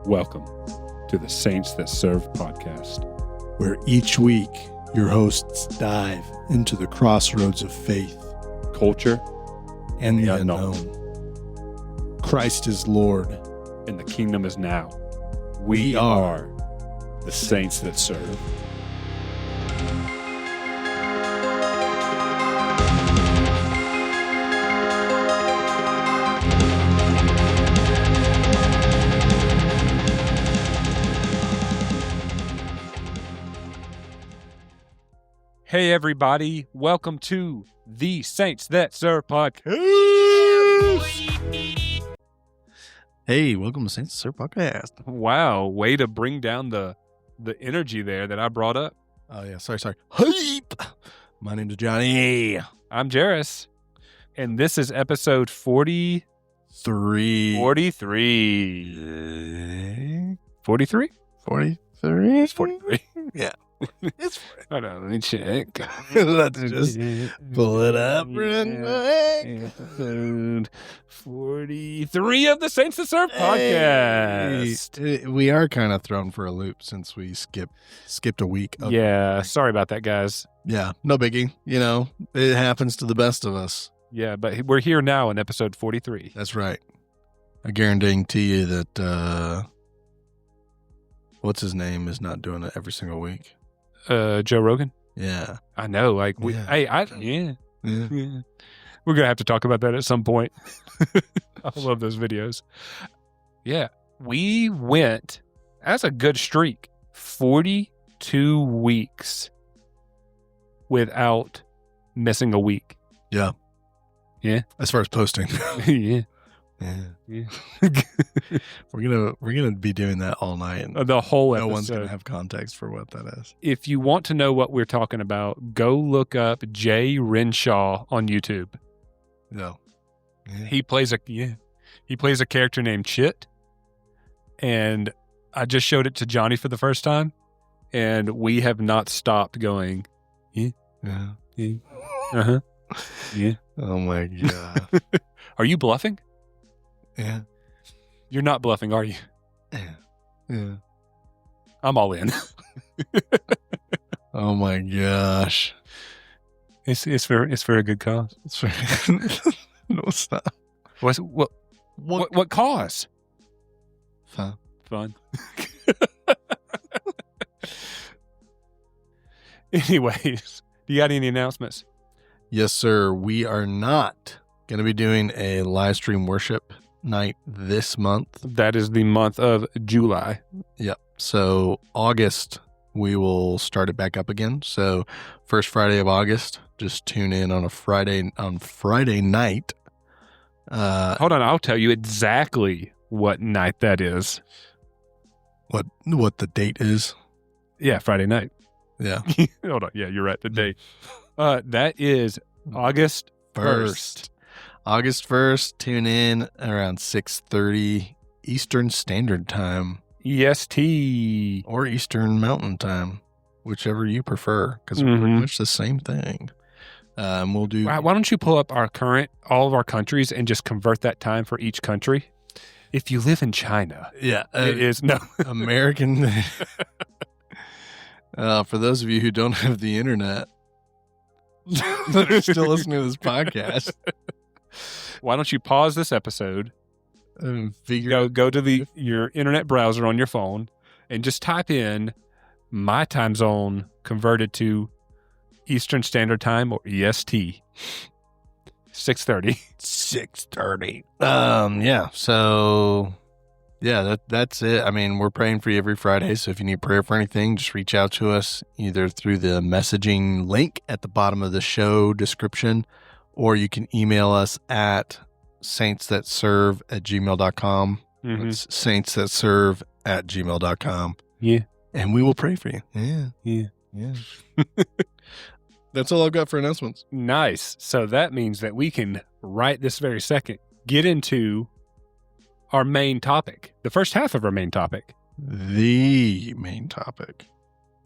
Welcome to the Saints That Serve podcast, where each week your hosts dive into the crossroads of faith, culture, and the unknown. Christ is Lord, and the kingdom is now. We are the Saints That Serve. Hey everybody, welcome to the Saints That Serve podcast. Hey, welcome to Saints That Serve podcast. Wow, way to bring down the energy there that I brought up. Oh yeah, sorry. Hype! My name's Johnny. I'm Jarus, and this is episode 43. 43? 43? It's 43. Yeah. It's 40. Hold on, let me check. Let's just pull it up real quick. Episode 43 of the Saints That Serve podcast. Hey, we are kind of thrown for a loop since we skipped a week. Yeah, sorry about that, guys. Yeah, no biggie. You know, it happens to the best of us. Yeah, but we're here now in episode 43. That's right. I guarantee you that, what's his name is not doing it every single week. Joe Rogan? Yeah. I know, like, We're going to have to talk about that at some point. I love those videos. Yeah, we went, that's a good streak, 42 weeks without missing a week. Yeah. Yeah. As far as posting. Yeah. Yeah. We're gonna be doing that all night. And the whole no episode. one's gonna have context for what that is. If you want to know what we're talking about, go look up Jay Renshaw on YouTube. No. Yeah. He plays a character named Chit, and I just showed it to Johnny for the first time, and we have not stopped going. Yeah. Uh-huh. Yeah. Oh my god. Are you bluffing? Yeah. You're not bluffing, are you? Yeah. I'm all in. Oh my gosh. It's for a good cause. It's very no, it's not. What cause? Fun. Anyways, do you got any announcements? Yes, sir. We are not going to be doing a live stream worship night this month. That is the month of July. Yep. So August, we will start it back up again. So first Friday of August, just tune in on Friday night. Hold on, I'll tell you exactly what night that is. What the date is? Yeah, Friday night. Yeah. Hold on. Yeah, you're right. The date. That is August 1st. August 1st, tune in around 6:30 Eastern Standard Time. EST. Or Eastern Mountain Time, whichever you prefer, because we're pretty much the same thing. We'll do... Why don't you pull up all of our countries and just convert that time for each country? If you live in China. Yeah. It is, no. American... for those of you who don't have the internet that are still listening to this podcast... Why don't you pause this episode and go to your internet browser on your phone and just type in my time zone converted to Eastern Standard Time or EST 6:30. 6:30. Yeah. So yeah, that's it. I mean, we're praying for you every Friday. So if you need prayer for anything, just reach out to us either through the messaging link at the bottom of the show description, or you can email us at saintsthatserve@gmail.com. It's saintsthatserve@gmail.com. Yeah. And we will pray for you. Yeah. That's all I've got for announcements. Nice. So that means that we can, right this very second, get into our main topic, the first half of our main topic. The main topic.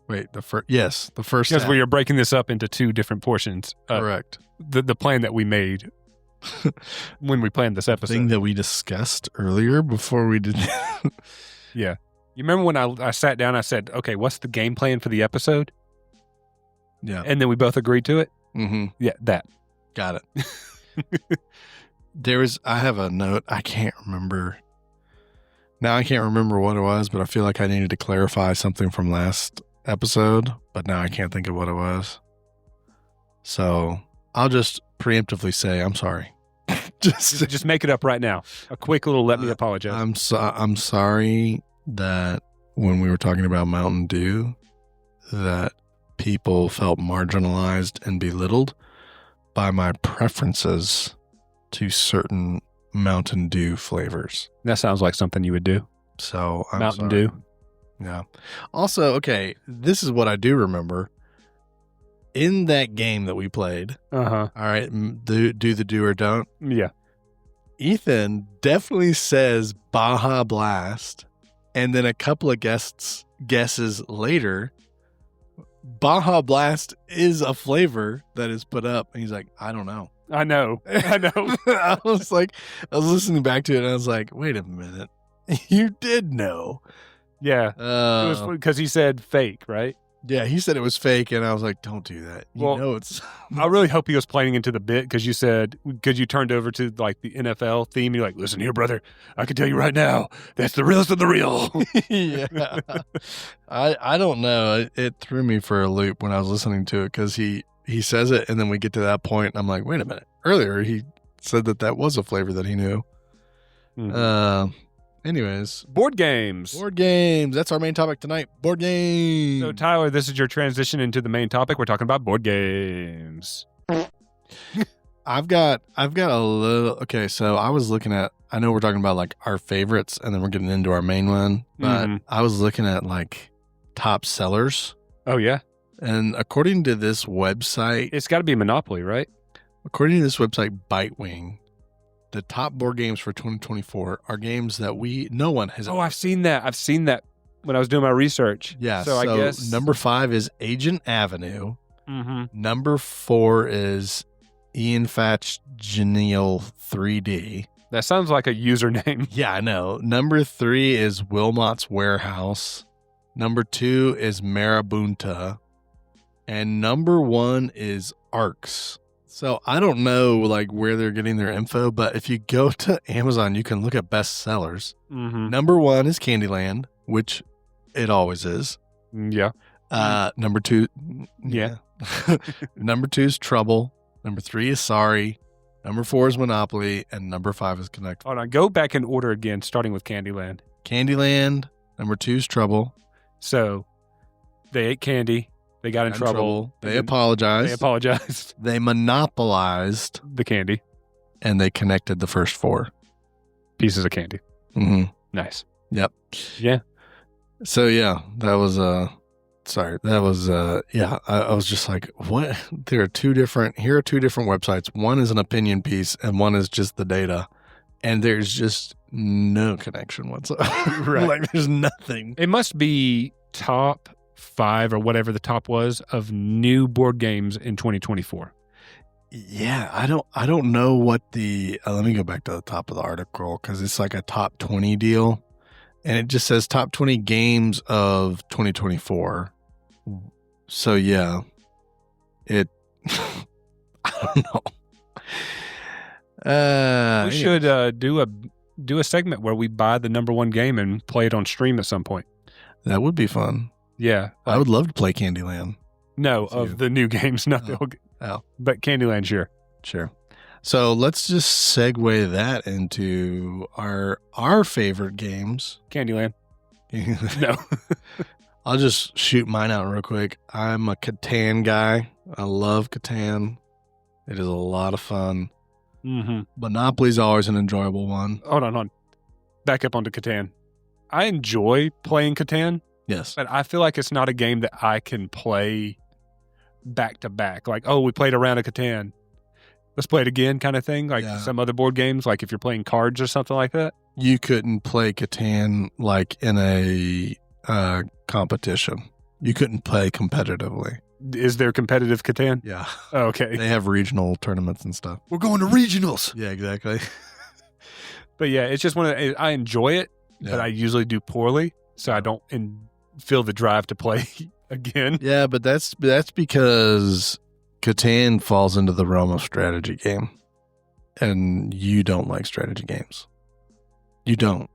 Wait, the first Because half. we are breaking this up into two different portions. Correct. The plan that we made when we planned this episode. Thing that we discussed earlier before we did. Yeah. You remember when I sat down, I said, okay, what's the game plan for the episode? Yeah. And then we both agreed to it? Mm-hmm. Yeah, that. Got it. I have a note. I can't remember. Now I can't remember what it was, but I feel like I needed to clarify something from last episode, but now I can't think of what it was. So I'll just preemptively say I'm sorry. Just make it up right now. A quick little let me apologize. I'm sorry that when we were talking about Mountain Dew, that people felt marginalized and belittled by my preferences to certain Mountain Dew flavors. That sounds like something you would do. So I'm Mountain sorry. Dew. Yeah. Also, okay, this is what I do remember. In that game that we played, Uh-huh. all right, do the do or don't. Yeah. Ethan definitely says Baja Blast, and then a couple of guesses later, Baja Blast is a flavor that is put up, and he's like, I don't know. I know. I was listening back to it, and I was like, wait a minute, you did know. Yeah. It was because he said fake, right? Yeah, he said it was fake, and I was like, don't do that. You Well, know it's... I really hope he was playing into the bit because you turned over to like the NFL theme. You're like, listen here, brother. I can tell you right now, that's the realest of the real. Yeah. I don't know. It threw me for a loop when I was listening to it because he says it, and then we get to that point, and I'm like, wait a minute. Earlier, he said that was a flavor that he knew. Mm-hmm. Anyways. Board games. That's our main topic tonight. Board games. So, Tyler, this is your transition into the main topic. We're talking about board games. I've got a little... Okay, so I was looking at... I know we're talking about, like, our favorites, and then we're getting into our main one, but I was looking at, like, top sellers. Oh, yeah? And according to this website... It's got to be Monopoly, right? According to this website, Bitewing, the top board games for 2024 are games that no one has... Oh, I've seen that. When I was doing my research. Yeah, So I guess... number 5 is Agent Avenue. Mm-hmm. Number 4 is Ian Fatch Genial 3D. That sounds like a username. Yeah, I know. Number 3 is Wilmot's Warehouse. Number 2 is Marabunta. And number 1 is Arcs. So I don't know like where they're getting their info, but if you go to Amazon, you can look at bestsellers. Mm-hmm. Number 1 is Candyland, which it always is. Yeah. Number 2. Yeah. Number 2 is Trouble. Number 3 is Sorry. Number 4 is Monopoly. And number 5 is Connect. Hold on. Go back in order again, starting with Candyland. Candyland. Number 2 is Trouble. So they ate candy. They got in trouble. They apologized. They monopolized the candy. And they connected the first 4 pieces of candy. Mm-hmm. Nice. Yep. Yeah. So yeah, that was yeah. I was just like, what? Here are two different websites. One is an opinion piece, and one is just the data, and there's just no connection whatsoever. Right. Like there's nothing. It must be top 5 or whatever the top was of new board games in 2024. Yeah, I don't know what the. Let me go back to the top of the article because it's like a top 20 deal, and it just says top 20 games of 2024. So yeah, I don't know. We should do a segment where we buy the number 1 game and play it on stream at some point. That would be fun. Yeah, I would love to play Candyland. No, of the new games, not the old. Oh, but Candyland, sure. So let's just segue that into our favorite games. Candyland. No. I'll just shoot mine out real quick. I'm a Catan guy. I love Catan. It is a lot of fun. Mm-hmm. Monopoly's always an enjoyable one. Hold on. Back up onto Catan. I enjoy playing Catan. Yes. But I feel like it's not a game that I can play back to back. Like, oh, we played a round of Catan. Let's play it again kind of thing. Like some other board games, like if you're playing cards or something like that. You couldn't play Catan like in a competition. You couldn't play competitively. Is there competitive Catan? Yeah. Oh, okay. They have regional tournaments and stuff. We're going to regionals. Yeah, exactly. But yeah, it's just I enjoy it. but I usually do poorly, so I don't feel the drive to play again. Yeah, but that's because Catan falls into the realm of strategy game, and you don't like strategy games. You don't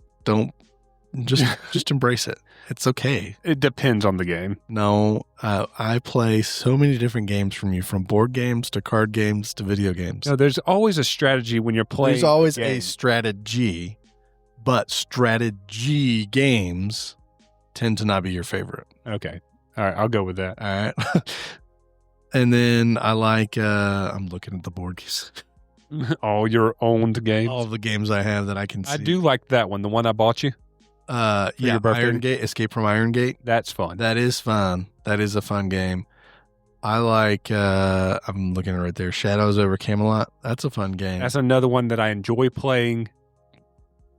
just embrace it. It's okay. It depends on the game. No, I play so many different games from board games to card games to video games. No, there's always a strategy when you're playing. There's always a strategy, but strategy games tend to not be your favorite. Okay. All right. I'll go with that. All right. And then I like, I'm looking at the board games. All your owned games. All the games I have that I can see. I do like that one. The one I bought you. Your birthday. Iron Gate, Escape from Iron Gate. That's fun. That is fun. That is a fun game. I like, I'm looking right there, Shadows over Camelot. That's a fun game. That's another one that I enjoy playing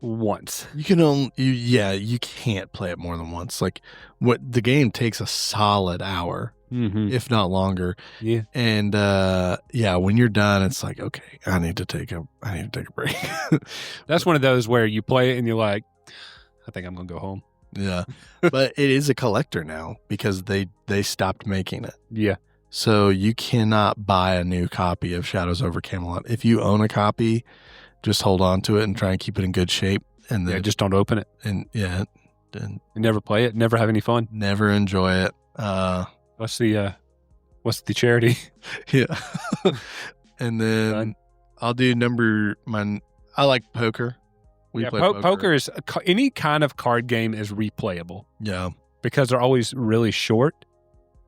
once. You can you can't play it more than once. Like the game takes a solid hour, if not longer. Yeah. And when you're done, it's like, okay, I need to take a break. That's one of those where you play it and you're like, I think I'm gonna go home. Yeah. But it is a collector now because they stopped making it. Yeah. So you cannot buy a new copy of Shadows over Camelot. If you own a copy, just hold on to it and try and keep it in good shape. And then just don't open it. And you never play it. Never have any fun. Never enjoy it. What's the charity? Yeah. And then I'll do I like poker. We play poker. Poker is any kind of card game is replayable. Yeah. Because they're always really short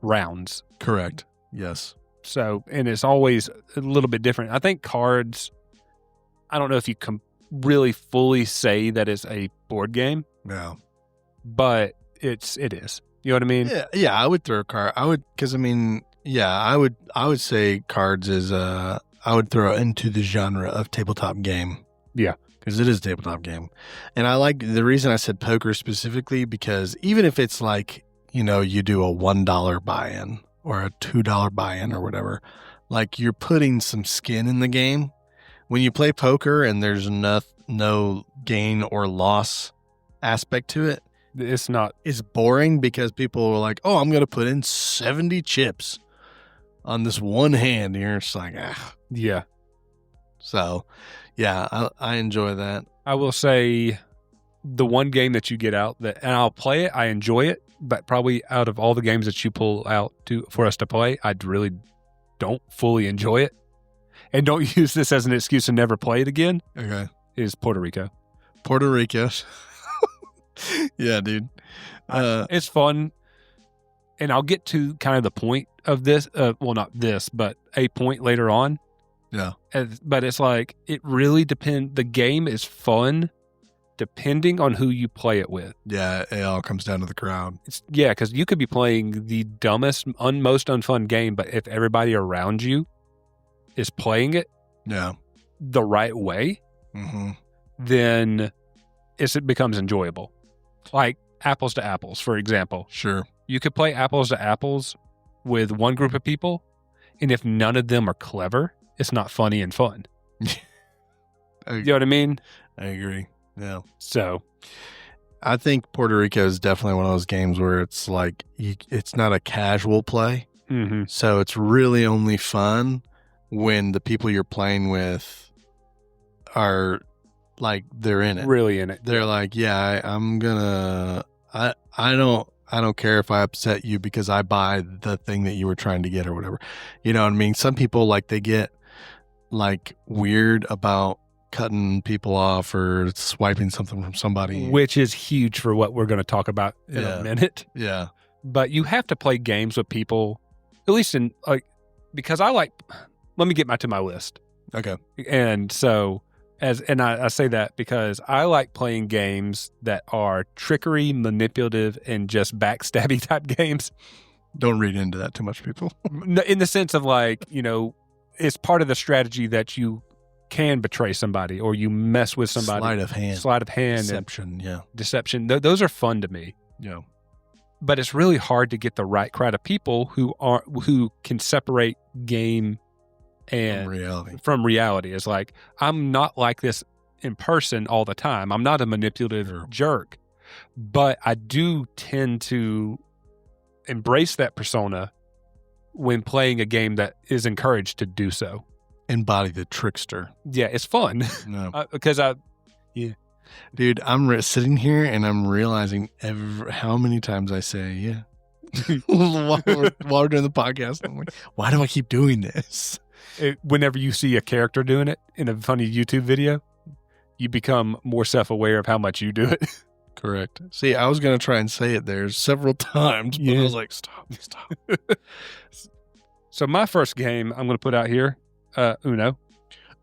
rounds. Correct. Yes. So, and it's always a little bit different. I think cards, I don't know if you can really fully say that it's a board game. Yeah. But it is. You know what I mean? Yeah. I would throw I would say cards is I would throw into the genre of tabletop game. Yeah. Because it is a tabletop game. And I like the reason I said poker specifically because even if it's like, you do a $1 buy-in or a $2 buy-in or whatever, like you're putting some skin in the game. When you play poker and there's no gain or loss aspect to it, it's boring because people are like, oh, I'm going to put in 70 chips on this one hand. And you're just like, ah. Yeah. So, yeah, I enjoy that. I will say the one game that you get out and I'll play it, I enjoy it, but probably out of all the games that you pull out for us to play, I really don't fully enjoy it. And don't use this as an excuse to never play it again. Okay. Is Puerto Rico. Puerto Rico. Yeah, dude. It's fun. And I'll get to kind of the point of this. Not this, but a point later on. Yeah. But it's like, it really depends. The game is fun depending on who you play it with. Yeah, it all comes down to the crowd. Because you could be playing the dumbest, most unfun game, but if everybody around you is playing it the right way, then it becomes enjoyable. Like apples to apples, for example. Sure. You could play apples to apples with one group of people, and if none of them are clever, it's not funny and fun. You know what I mean? I agree. Yeah. So I think Puerto Rico is definitely one of those games where it's like, it's not a casual play. So it's really only fun when the people you're playing with are like, they're in it. Really in it. They're like, yeah, I don't care if I upset you because I buy the thing that you were trying to get or whatever. You know what I mean? Some people, like, they get like weird about cutting people off or swiping something from somebody. Which is huge for what we're going to talk about in a minute. Yeah. But you have to play games with people, at least because let me get to my list. Okay. And so, I say that because I like playing games that are trickery, manipulative, and just backstabbing type games. Don't read into that too much, people. In the sense of it's part of the strategy that you can betray somebody or you mess with somebody. Sleight of hand. Deception, Deception. Those are fun to me. Yeah. But it's really hard to get the right crowd of people who can separate game and from reality. It's like, I'm not like this in person all the time. I'm not a manipulative jerk, but I do tend to embrace that persona when playing a game that is encouraged to do so. Embody the trickster. Yeah, it's fun. No. Because Dude, I'm sitting here and I'm realizing how many times I say, yeah. while we're doing the podcast, I'm like, why do I keep doing this? Whenever you see a character doing it in a funny YouTube video, you become more self-aware of how much you do it. Correct. See, I was going to try and say it there several times, but I was like, stop. So my first game I'm going to put out here, Uno.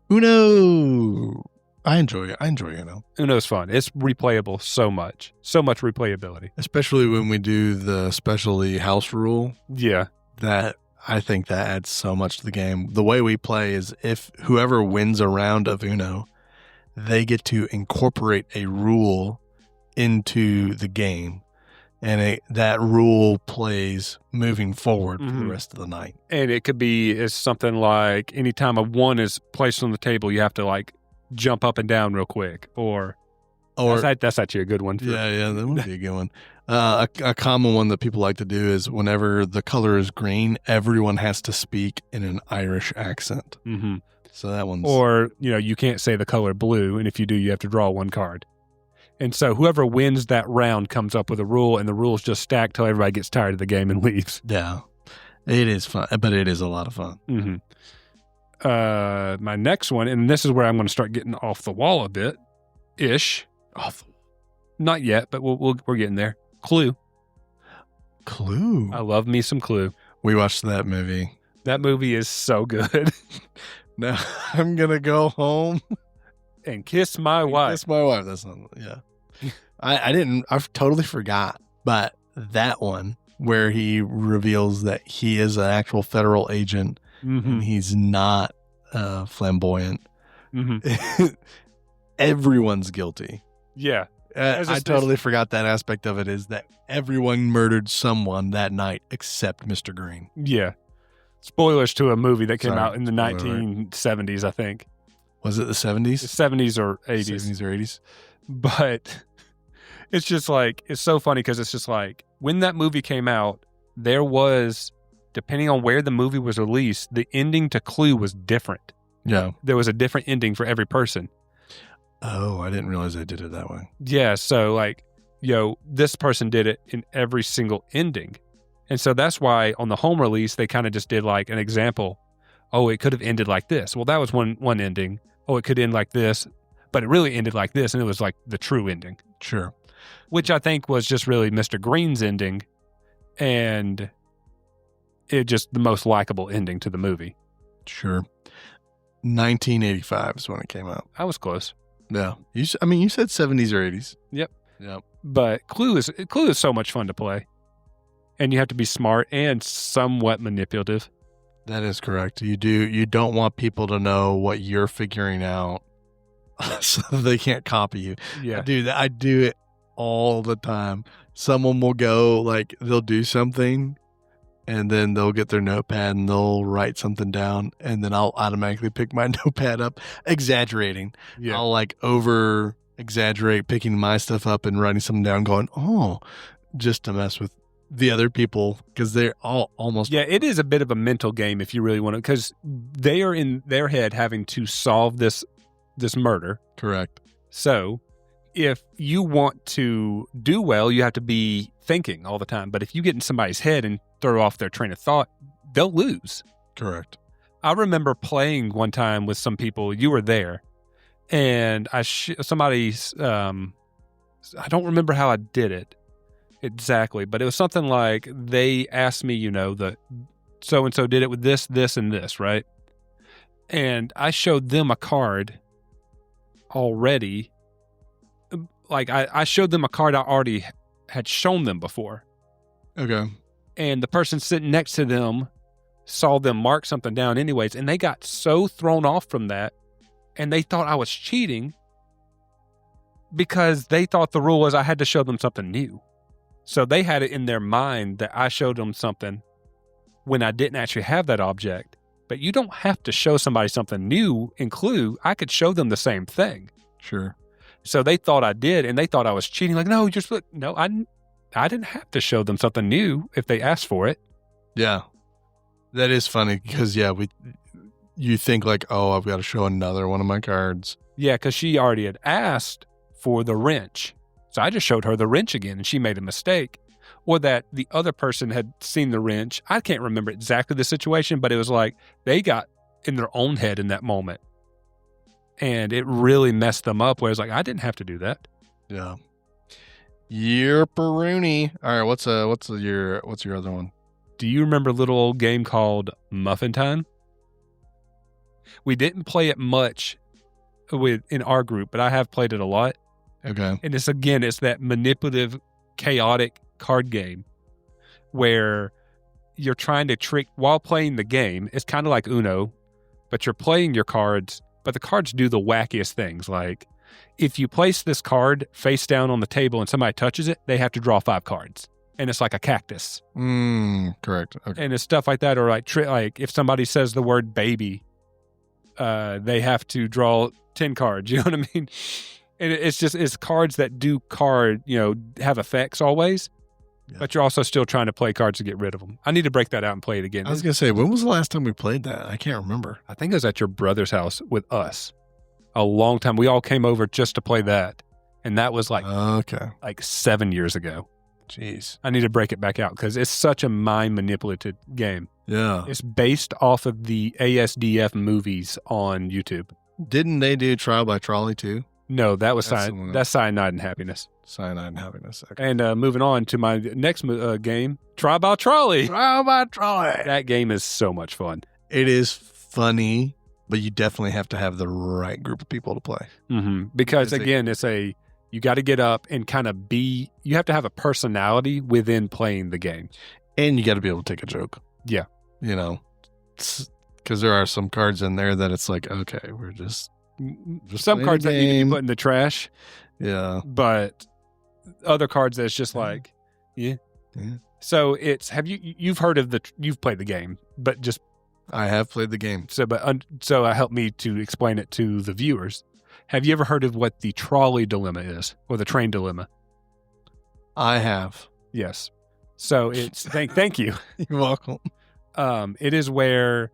Uno. I enjoy it. Uno. Uno's fun. It's replayable so much replayability. Especially when we do the specialty house rule. Yeah. That I think that adds so much to the game. The way we play is if whoever wins a round of Uno, they get to incorporate a rule into the game. And that rule plays moving forward for the rest of the night. And it could be something like anytime a 1 is placed on the table, you have to like jump up and down real quick. Or that's actually a good one. Yeah, that would be a good one. A common one that people like to do is whenever the color is green, everyone has to speak in an Irish accent. Mm-hmm. So that one's... Or, you can't say the color blue, and if you do, you have to draw 1 card. And so whoever wins that round comes up with a rule, and the rules just stack till everybody gets tired of the game and leaves. Yeah. It is fun, but it is a lot of fun. Mm-hmm. My next one, and this is where I'm going to start getting off the wall a bit-ish. Not yet, but we're getting there. Clue. I love me some Clue. We watched that movie. That movie is so good. Now I'm going to go home and kiss my wife. Kiss my wife. That's not, yeah. I totally forgot. But that one where he reveals that he is an actual federal agent and he's not flamboyant. Everyone's guilty. Yeah. I totally forgot that aspect of it, is that everyone murdered someone that night except Mr. Green. Yeah. Spoilers to a movie that came out in the 1970s, I think. Was it the 70s? 70s or 80s. 70s or 80s. But it's just like, it's so funny because it's just like, when that movie came out, there was, depending on where the movie was released, the ending to Clue was different. Yeah. There was a different ending for every person. Oh, I didn't realize they did it that way. Yeah, so like, this person did it in every single ending. And so that's why on the home release, they kind of just did like an example. Oh, it could have ended like this. Well, that was one ending. Oh, it could end like this, but it really ended like this, and it was like the true ending. Sure. Which I think was just really Mr. Green's ending, and it just the most likable ending to the movie. Sure. 1985 is when it came out. I was close. Yeah. You said 70s or 80s. Yep. Yep. But Clue is so much fun to play. And you have to be smart and somewhat manipulative. That is correct. You don't want people to know what you're figuring out so they can't copy you. Yeah. Dude, I do it all the time. Someone will go, like, they'll do something and then they'll get their notepad and they'll write something down, and then I'll automatically pick my notepad up, exaggerating. Yeah. I'll like over exaggerate, picking my stuff up and writing something down, going, oh, just to mess with the other people, because they're all almost... Yeah, it is a bit of a mental game if you really want to, because they are in their head having to solve this murder. Correct. So if you want to do well, you have to be thinking all the time. But if you get in somebody's head and throw off their train of thought, they'll lose. Correct. I remember playing one time with some people. You were there, and I don't remember how I did it exactly, but it was something like they asked me, the so-and-so did it with this, this, and this, right? And I showed them a card already. Like I showed them a card I already had shown them before. Okay. And the person sitting next to them saw them mark something down anyways, and they got so thrown off from that, and they thought I was cheating because they thought the rule was I had to show them something new. So they had it in their mind that I showed them something when I didn't actually have that object. But you don't have to show somebody something new in Clue. I could show them the same thing. Sure. So they thought I did, and they thought I was cheating. Like, no, no, I didn't have to show them something new if they asked for it. Yeah. That is funny because, you think like, oh, I've got to show another one of my cards. Yeah, because she already had asked for the wrench. So I just showed her the wrench again, and she made a mistake. Or that the other person had seen the wrench. I can't remember exactly the situation, but it was like they got in their own head in that moment. And it really messed them up, where it's like, I didn't have to do that. Yeah. Yerperoonie. All right, what's your other one? Do you remember a little old game called Muffin Time? We didn't play it much in our group, but I have played it a lot. Okay. And it's that manipulative, chaotic card game where you're trying to trick while playing the game. It's kind of like Uno, but you're playing your cards, but the cards do the wackiest things. Like if you place this card face down on the table and somebody touches it, they have to draw 5 cards. And it's like a cactus. Correct. Okay. And it's stuff like that. Or like if somebody says the word baby, they have to draw 10 cards. You know what I mean? And it's cards that do have effects always. Yeah. But you're also still trying to play cards to get rid of them. I need to break that out and play it again. I was going to say, when was the last time we played that? I can't remember. I think it was at your brother's house with us a long time. We all came over just to play that. And that was like 7 years ago. Jeez. I need to break it back out because it's such a mind manipulative game. Yeah. It's based off of the ASDF movies on YouTube. Didn't they do Trial by Trolley too? No, that was that's Cyanide and Happiness. Cyanide and Happiness. Okay. And moving on to my next game, Trial by Trolley. Trial by Trolley. That game is so much fun. It is funny, but you definitely have to have the right group of people to play. Mm-hmm. Because again, you got to get up and kind of you have to have a personality within playing the game. And you got to be able to take a joke. Yeah. Because there are some cards in there that it's like, okay, we're just some cards that need to be put in the trash. Yeah. But other cards that's just like, yeah. So you've heard of you've played the game, but just. I have played the game. So help me to explain it to the viewers. Have you ever heard of what the trolley dilemma is, or the train dilemma? I have. Yes. So it's thank you. You're welcome. It is where,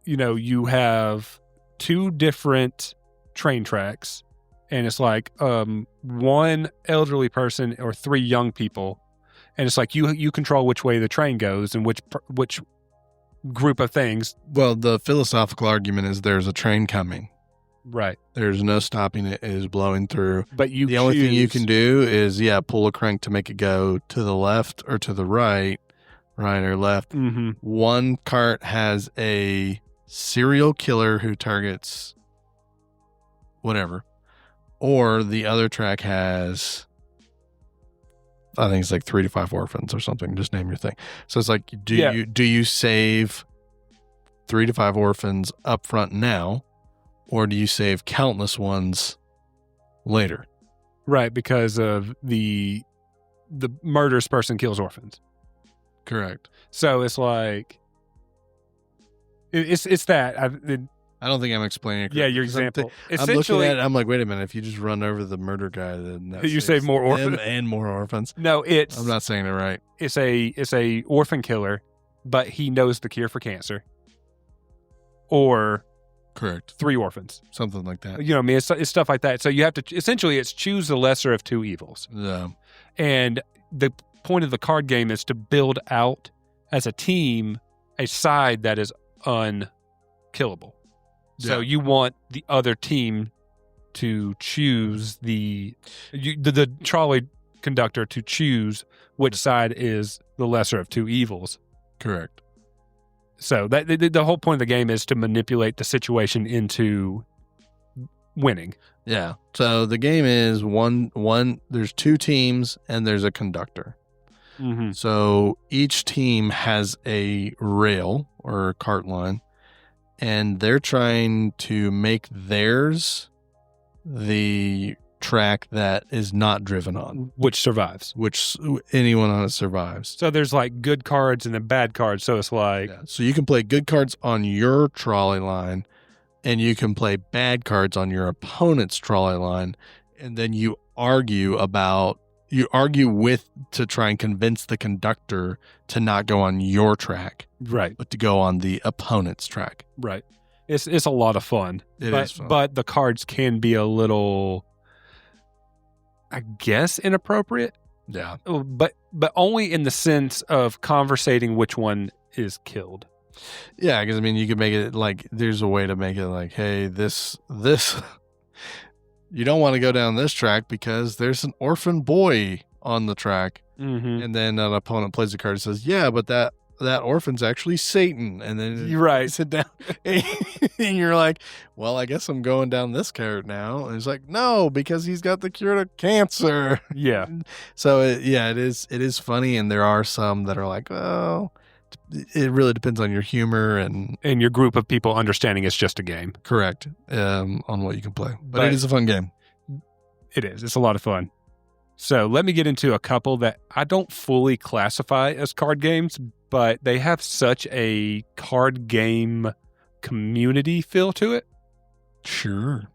you have 2 different train tracks, and it's like 1 elderly person or 3 young people, and it's like you control which way the train goes and which group of things. Well, the philosophical argument is there's a train coming. Right. There's no stopping it. It is blowing through. But the only thing you can do is, pull a crank to make it go to the left or to the right or left. Mm-hmm. One cart has a serial killer who targets whatever. Or the other track has, I think it's like 3 to 5 orphans or something. Just name your thing. So it's like, do you save 3 to 5 orphans up front now? Or do you save countless ones later? Right, because of the murderous person kills orphans. Correct. So it's like it's that. I don't think I'm explaining it correctly. Yeah, your example. I'm looking at it, I'm like, wait a minute. If you just run over the murder guy, then you save more orphans and more orphans. No, I'm not saying it right. It's a orphan killer, but he knows the cure for cancer. Or correct, 3 orphans, something like that. You know what I mean? It's stuff like that. So you have to essentially it's choose the lesser of 2 evils. Yeah. And the point of the card game is to build out as a team a side that is unkillable. So you want the other team to choose the trolley conductor to choose which side is the lesser of 2 evils. Correct. So that the whole point of the game is to manipulate the situation into winning. Yeah. So the game is one. There's 2 teams and there's a conductor. Mm-hmm. So each team has a rail or a cart line, and they're trying to make theirs the track that is not driven on. Which survives. Which anyone on it survives. So there's like good cards and then bad cards. So it's like... Yeah. So you can play good cards on your trolley line and you can play bad cards on your opponent's trolley line, and then you argue to try and convince the conductor to not go on your track, Right. but to go on the opponent's track. Right. It's a lot of fun. It is fun. But the cards can be a little, I guess, inappropriate. Yeah. But only in the sense of conversating which one is killed. Yeah, because I mean, you could make it like, there's a way to make it like, hey, this, you don't want to go down this track because there's an orphan boy on the track. Mm-hmm. And then an opponent plays a card and says, yeah, but that orphan's actually Satan. And then You're right. you sit down and you're like, well, I guess I'm going down this carrot now. And it's like, no, because he's got the cure to cancer. Yeah. So it is funny. And there are some that are like, oh, it really depends on your humor and your group of people understanding it's just a game. correct on what you can play. But it is a fun game. It is. It's a lot of fun. So let me get into a couple that I don't fully classify as card games, but they have such a card game community feel to it. Sure.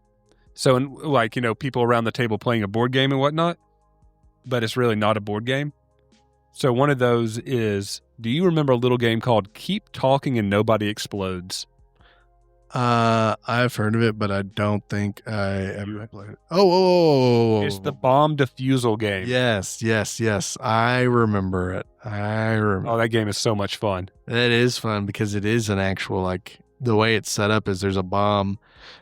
So, like, people around the table playing a board game and whatnot, but it's really not a board game. So one of those is, do you remember a little game called Keep Talking and Nobody Explodes? I've heard of it, but I don't think I ever played it. Oh. It's the bomb defusal game. Yes. I remember it. Oh, that game is so much fun. That is fun because it is an actual, like, the way it's set up is there's a bomb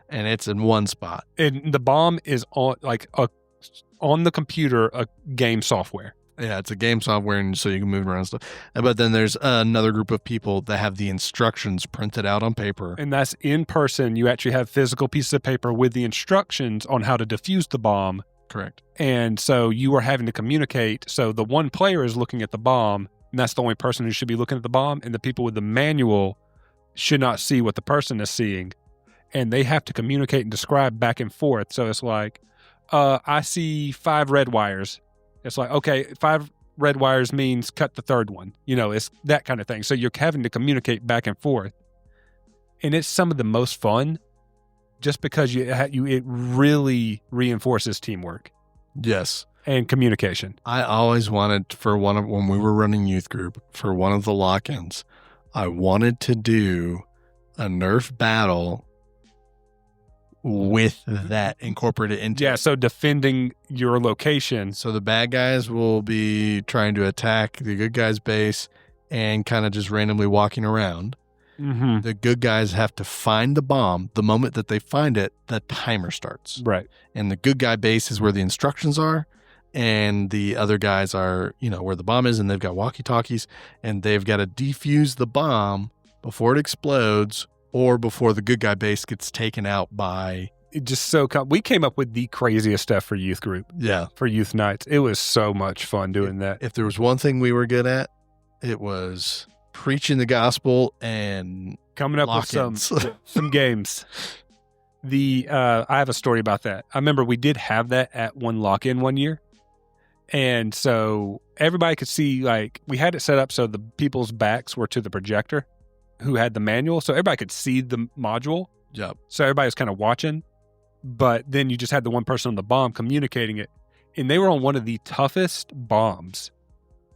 and it's in one spot. And the bomb is on the computer, a game software. Yeah, it's a game software, and so you can move around and stuff. But then there's another group of people that have the instructions printed out on paper. And that's in person. You actually have physical pieces of paper with the instructions on how to defuse the bomb. Correct. And so you are having to communicate. So the one player is looking at the bomb, and that's the only person who should be looking at the bomb. And the people with the manual should not see what the person is seeing. And they have to communicate and describe back and forth. So it's like, I see 5 red wires. It's like, okay, 5 red wires means cut the third one. It's that kind of thing. So you're having to communicate back and forth. And it's some of the most fun just because it really reinforces teamwork. Yes. And communication. I always wanted when we were running youth group, for one of the lock-ins, I wanted to do a Nerf battle with that incorporated into it. So defending your location. So the bad guys will be trying to attack the good guys' base and kind of just randomly walking around. Mm-hmm. The good guys have to find the bomb. The moment that they find it, the timer starts. Right. And the good guy base is where the instructions are. And the other guys are, where the bomb is, and they've got walkie-talkies, and they've got to defuse the bomb before it explodes or before the good guy base gets taken out by... we came up with the craziest stuff for youth group. Yeah. For youth nights. It was so much fun doing that. If there was one thing we were good at, it was preaching the gospel and coming up lock-ins. with some games. I have a story about that. I remember we did have that at one lock-in one year. And so everybody could see, like, we had it set up so the people's backs were to the projector who had the manual. So everybody could see the module. Yep. So everybody was kind of watching. But then you just had the one person on the bomb communicating it. And they were on one of the toughest bombs.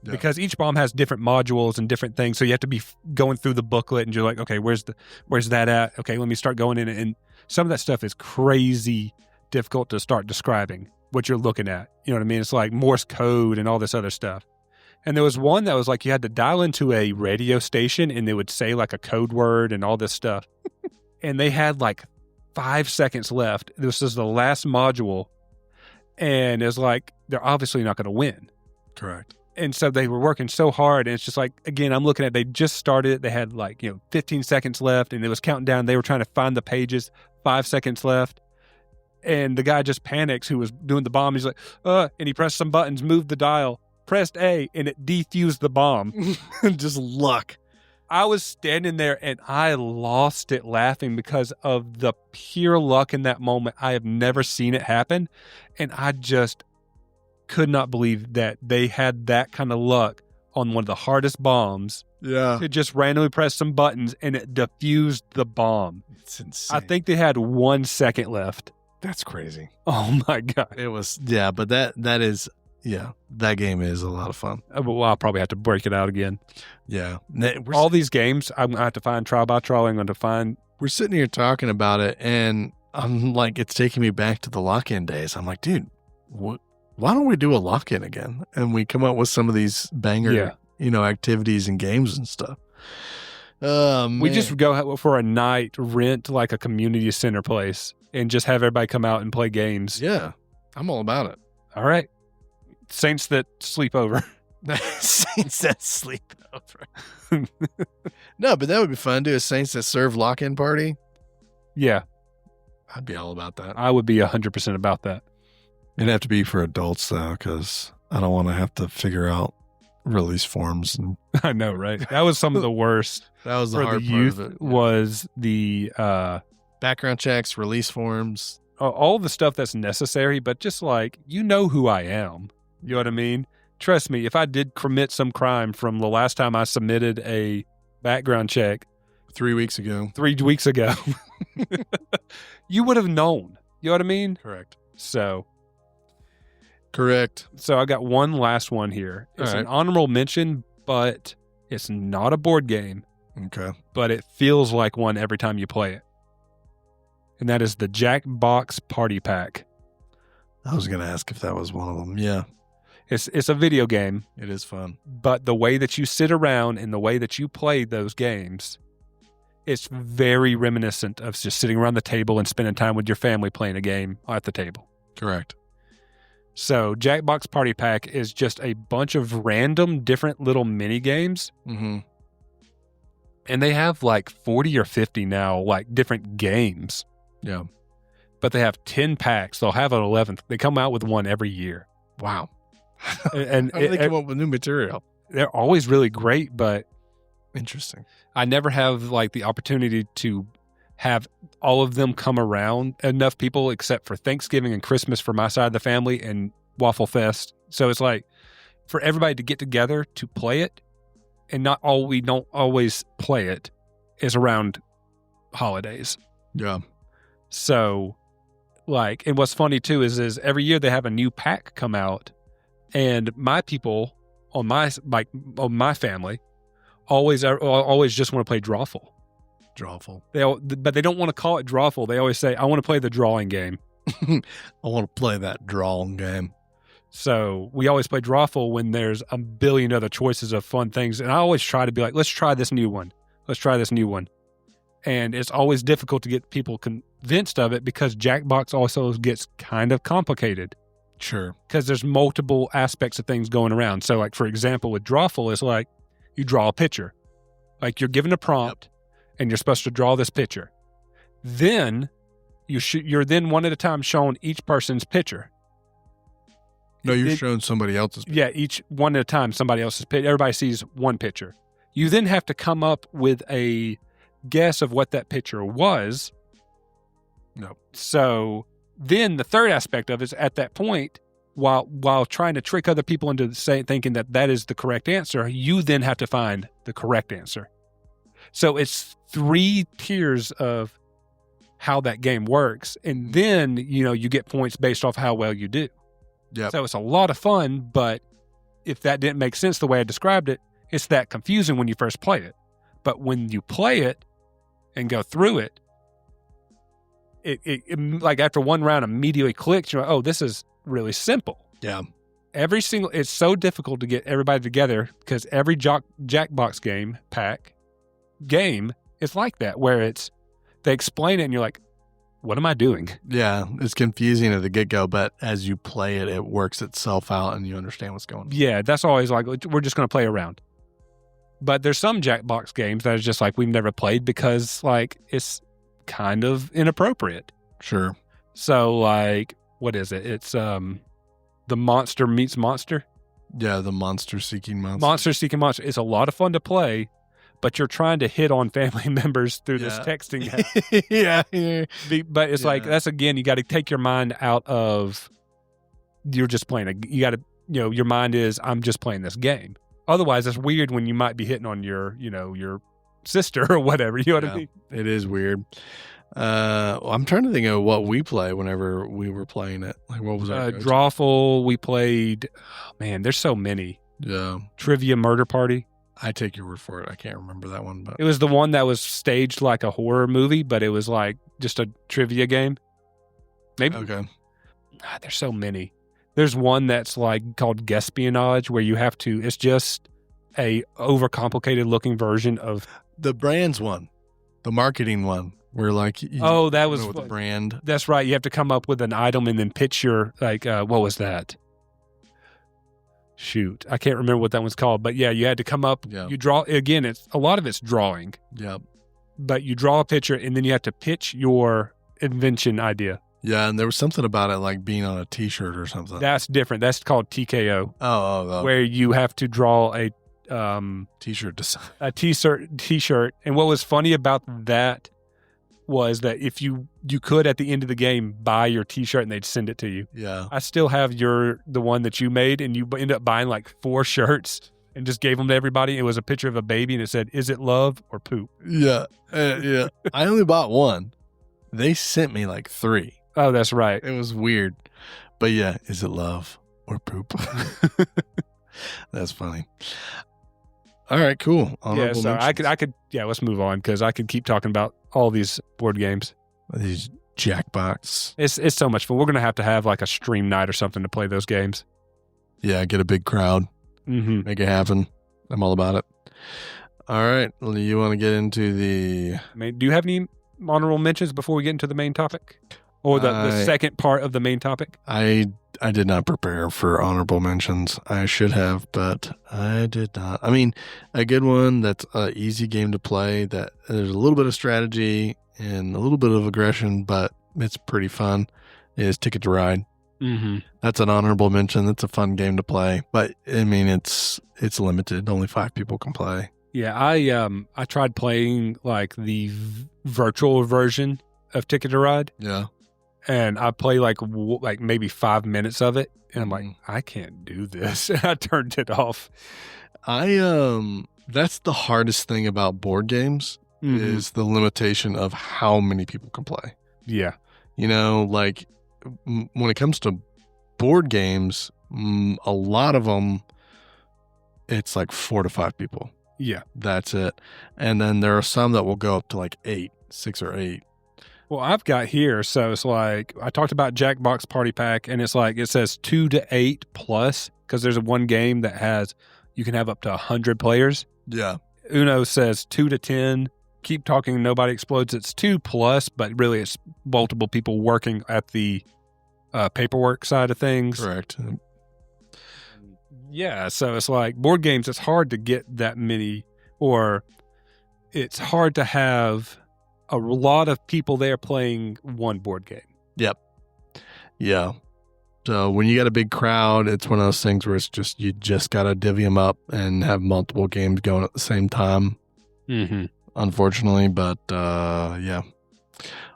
Yeah. Because each bomb has different modules and different things. So you have to be going through the booklet and you're like, okay, where's that at? Okay, let me start going in. And some of that stuff is crazy difficult to start describing what you're looking at. You know what I mean? It's like Morse code and all this other stuff. And there was one that was like you had to dial into a radio station and they would say like a code word and all this stuff. And they had like 5 seconds left. This is the last module. And it's like, they're obviously not going to win. Correct. And so they were working so hard. And it's just like, again, I'm looking at, they just started. They had like, 15 seconds left and it was counting down. They were trying to find the pages, 5 seconds left. And the guy just panics who was doing the bomb. He's like, and he pressed some buttons, moved the dial, pressed A, and it defused the bomb. Just luck. I was standing there and I lost it laughing because of the pure luck in that moment. I have never seen it happen. And I just could not believe that they had that kind of luck on one of the hardest bombs Yeah. to just randomly press some buttons and it diffused the bomb. It's insane. I think they had 1 second left. That's crazy. Oh my God. It was, yeah, but that game is a lot of fun. Well, I'll probably have to break it out again. Yeah. All these games, I'm going to have to find trial by trial. I'm going to find. We're sitting here talking about it, and I'm like, it's taking me back to the lock-in days. I'm like, dude, why don't we do a lock-in again? And we come up with some of these banger, activities and games and stuff. We just go for a night, rent like a community center place, and just have everybody come out and play games. Yeah, I'm all about it. All right. Saints that sleep over. Saints that sleep over. No, but that would be fun. Do a Saints that serve lock-in party. Yeah. I'd be all about that. I would be 100% about that. It'd have to be for adults, though, because I don't want to have to figure out release forms. And I know, right? That was some of the worst. That was the for hard the part youth of it. was the background checks, release forms. all the stuff that's necessary, but just like, who I am. You know what I mean? Trust me, if I did commit some crime from the last time I submitted a background check 3 weeks ago, you would have known. You know what I mean? Correct. So I got one last one here. It's All an right. honorable mention, but it's not a board game, Okay. but it feels like one every time you play it. And that is the Jackbox Party Pack. I was going to ask if that was one of them. Yeah. It's a video game, It is fun. but the way that you sit around and the way that you play those games, it's very reminiscent of just sitting around the table and spending time with your family playing a game at the table. Correct. So Jackbox Party Pack is just a bunch of random different little mini games. Mm-hmm. And they have like 40 or 50 now, like different games. Yeah. But they have 10 packs. They'll have an 11th. They come out with one every year. Wow. And How do they come up with new material? they're always really great, but Interesting. I never have like the opportunity to have all of them come around, enough people except for Thanksgiving and Christmas for my side of the family and Waffle Fest. So it's like for everybody to get together to play it, and we don't always play it is around holidays. Yeah. So like, and what's funny too is every year they have a new pack come out, and my people on my family always just want to play Drawful. But they don't want to call it Drawful. They always say, I want to play the drawing game. I want to play that drawing game. So we always play Drawful when there's a billion other choices of fun things. And I always try to be like, let's try this new one. And it's always difficult to get people convinced of it because Jackbox also gets kind of complicated. Sure. Because there's multiple aspects of things going around. So like, for example, with Drawful, it's like you draw a picture. Like you're given a prompt. And you're supposed to draw this picture. Then you're then one at a time shown each person's picture. No, you're showing somebody else's picture. Yeah, each one at a time, somebody else's picture. Everybody sees one picture. You then have to come up with a guess of what that picture was. No. So then the third aspect of it is at that point, while trying to trick other people into thinking that is the correct answer, you then have to find the correct answer. So it's 3 tiers of how that game works. And then, you get points based off how well you do. Yeah. So it's a lot of fun, but if that didn't make sense the way I described it, it's that confusing when you first play it. But when you play it and go through it, it like after one round immediately clicks, you're like, oh, this is really simple. Yeah. It's so difficult to get everybody together because every Jackbox game is like that, where they explain it and you're like, what am I doing? Yeah, it's confusing at the get-go, but as you play it, it works itself out and you understand what's going on. Yeah, that's always like, we're just going to play around. But there's some Jackbox games that are just like we've never played because like it's kind of inappropriate. Sure. So like, what is it? It's the Monster Meets Monster. Yeah, the Monster Seeking Monster. Monster Seeking Monster. It's a lot of fun to play, but you're trying to hit on family members through this texting app. Yeah. But it's like, that's again, you got to take your mind out of, you're just playing you got to, your mind is, I'm just playing this game. Otherwise, it's weird when you might be hitting on your sister or whatever. You know what I mean? It is weird. I'm trying to think of what we play whenever we were playing it. Like, what was our Drawful? We played. Oh, man, there's so many. Yeah. Trivia Murder Party. I take your word for it. I can't remember that one, but it was the one that was staged like a horror movie, but it was like just a trivia game. Maybe. Okay. There's so many. There's one that's like called Guespionage, where you have to. It's just a overcomplicated looking version of the brands one, the marketing one, where like that was the brand. That's right. You have to come up with an item and then pitch your what was that? Shoot, I can't remember what that one's called, but yeah, you had to come up. Yeah. You draw again. It's a lot of it's drawing. Yeah. But you draw a picture and then you have to pitch your invention idea. Yeah, and there was something about it like being on a T-shirt or something. That's different. That's called TKO. Oh. Where you have to draw a T-shirt design. A T-shirt. And what was funny about that was that if you could at the end of the game buy your T-shirt and they'd send it to you. Yeah. I still have the one that you made, and you end up buying like 4 shirts and just gave them to everybody. It was a picture of a baby and it said, "Is it love or poop?" Yeah. Yeah. I only bought one. They sent me like 3. Oh, that's right. It was weird. But yeah, is it love or poop? That's funny. All right, cool. Honorable I could let's move on because I could keep talking about all these board games. These Jackbox. It's so much fun. We're going to have like a stream night or something to play those games. Yeah, get a big crowd. Mm-hmm. Make it happen. I'm all about it. All right. Well, you want to get into the... Do you have any honorable mentions before we get into the main topic? Or the second part of the main topic? I did not prepare for honorable mentions. I should have, but I did not. I mean, a good one that's an easy game to play, that there's a little bit of strategy and a little bit of aggression, but it's pretty fun, is Ticket to Ride. Mm-hmm. That's an honorable mention. That's a fun game to play. But, I mean, it's limited. Only 5 people can play. Yeah, I tried playing like the virtual version of Ticket to Ride. Yeah. And I play like maybe 5 minutes of it, and I'm like, I can't do this. And I turned it off. That's the hardest thing about board games is the limitation of how many people can play. Yeah. You know, like when it comes to board games, a lot of them, it's like 4 to 5 people. Yeah. That's it. And then there are some that will go up to like 6 or 8. Well, I've got here, so it's like, I talked about Jackbox Party Pack, and it's like, it says 2 to 8 plus, because there's one game that you can have up to 100 players. Yeah. Uno says 2 to 10. Keep Talking, Nobody Explodes, it's 2 plus, but really it's multiple people working at the paperwork side of things. Correct. Yeah, so it's like, board games, it's hard to get that many, or it's hard to have a lot of people there playing one board game. Yep. Yeah. So when you got a big crowd, it's one of those things where it's just, you just got to divvy them up and have multiple games going at the same time. Mm-hmm. Unfortunately, but yeah.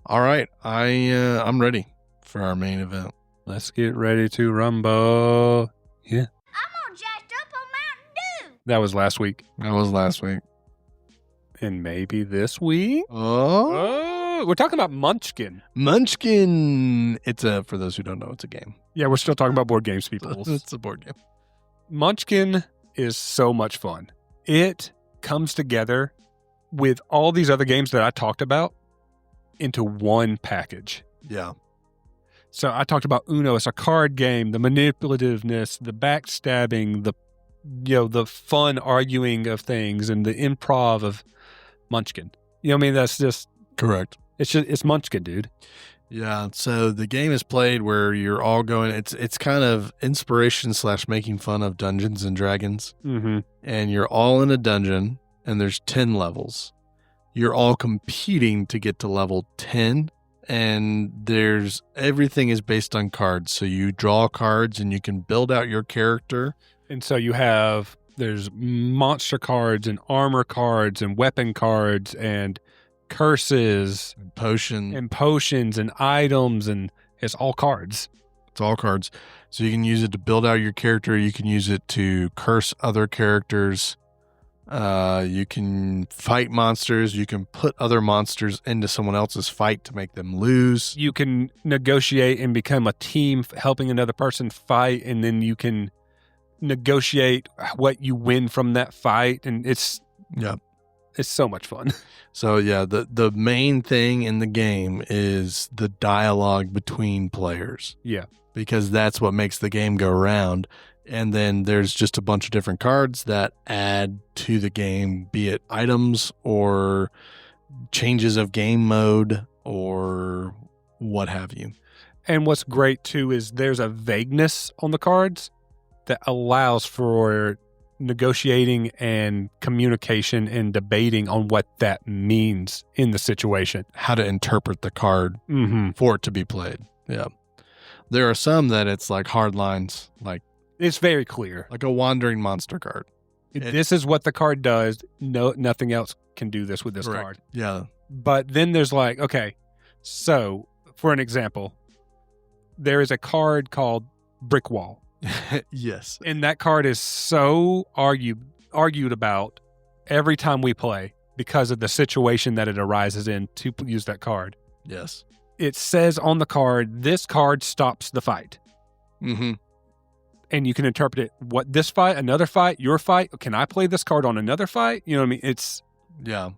All right. I'm ready for our main event. Let's get ready to rumble. Yeah. I'm all jacked up on Mountain Dew. That was last week. That was last week. And maybe this week? Oh, we're talking about Munchkin. Munchkin. For those who don't know, it's a game. Yeah, we're still talking about board games, people. It's a board game. Munchkin is so much fun. It comes together with all these other games that I talked about into one package. Yeah. So I talked about Uno. It's a card game, the manipulativeness, the backstabbing, the fun arguing of things, and the improv of Munchkin. You know what I mean? That's just correct. It's Munchkin, dude. Yeah. So the game is played where you're all going. It's kind of inspiration / making fun of Dungeons and Dragons. Mm-hmm. And you're all in a dungeon, and there's 10 levels. You're all competing to get to level 10, and everything is based on cards. So you draw cards, and you can build out your character. And so there's monster cards and armor cards and weapon cards and curses Potions and items, and it's all cards. It's all cards. So you can use it to build out your character. You can use it to curse other characters. You can fight monsters. You can put other monsters into someone else's fight to make them lose. You can negotiate and become a team helping another person fight, and then you can negotiate what you win from that fight, and it's so much fun. So yeah, the main thing in the game is the dialogue between players. Yeah. Because that's what makes the game go round. And then there's just a bunch of different cards that add to the game, be it items or changes of game mode or what have you. And what's great too is there's a vagueness on the cards that allows for negotiating and communication and debating on what that means in the situation. How to interpret the card for it to be played. Yeah. There are some that it's like hard lines, like it's very clear. Like a wandering monster card. This is what the card does. No, nothing else can do this with this correct. card. Yeah. But then there's like, okay, so for an example, there is a card called Brick Wall. Yes. And that card is so argued about every time we play because of the situation that it arises in to use that card. Yes. It says on the card, this card stops the fight. Mm-hmm. And you can interpret it, what, this fight, another fight, your fight? Can I play this card on another fight? You know what I mean? It's... Yeah.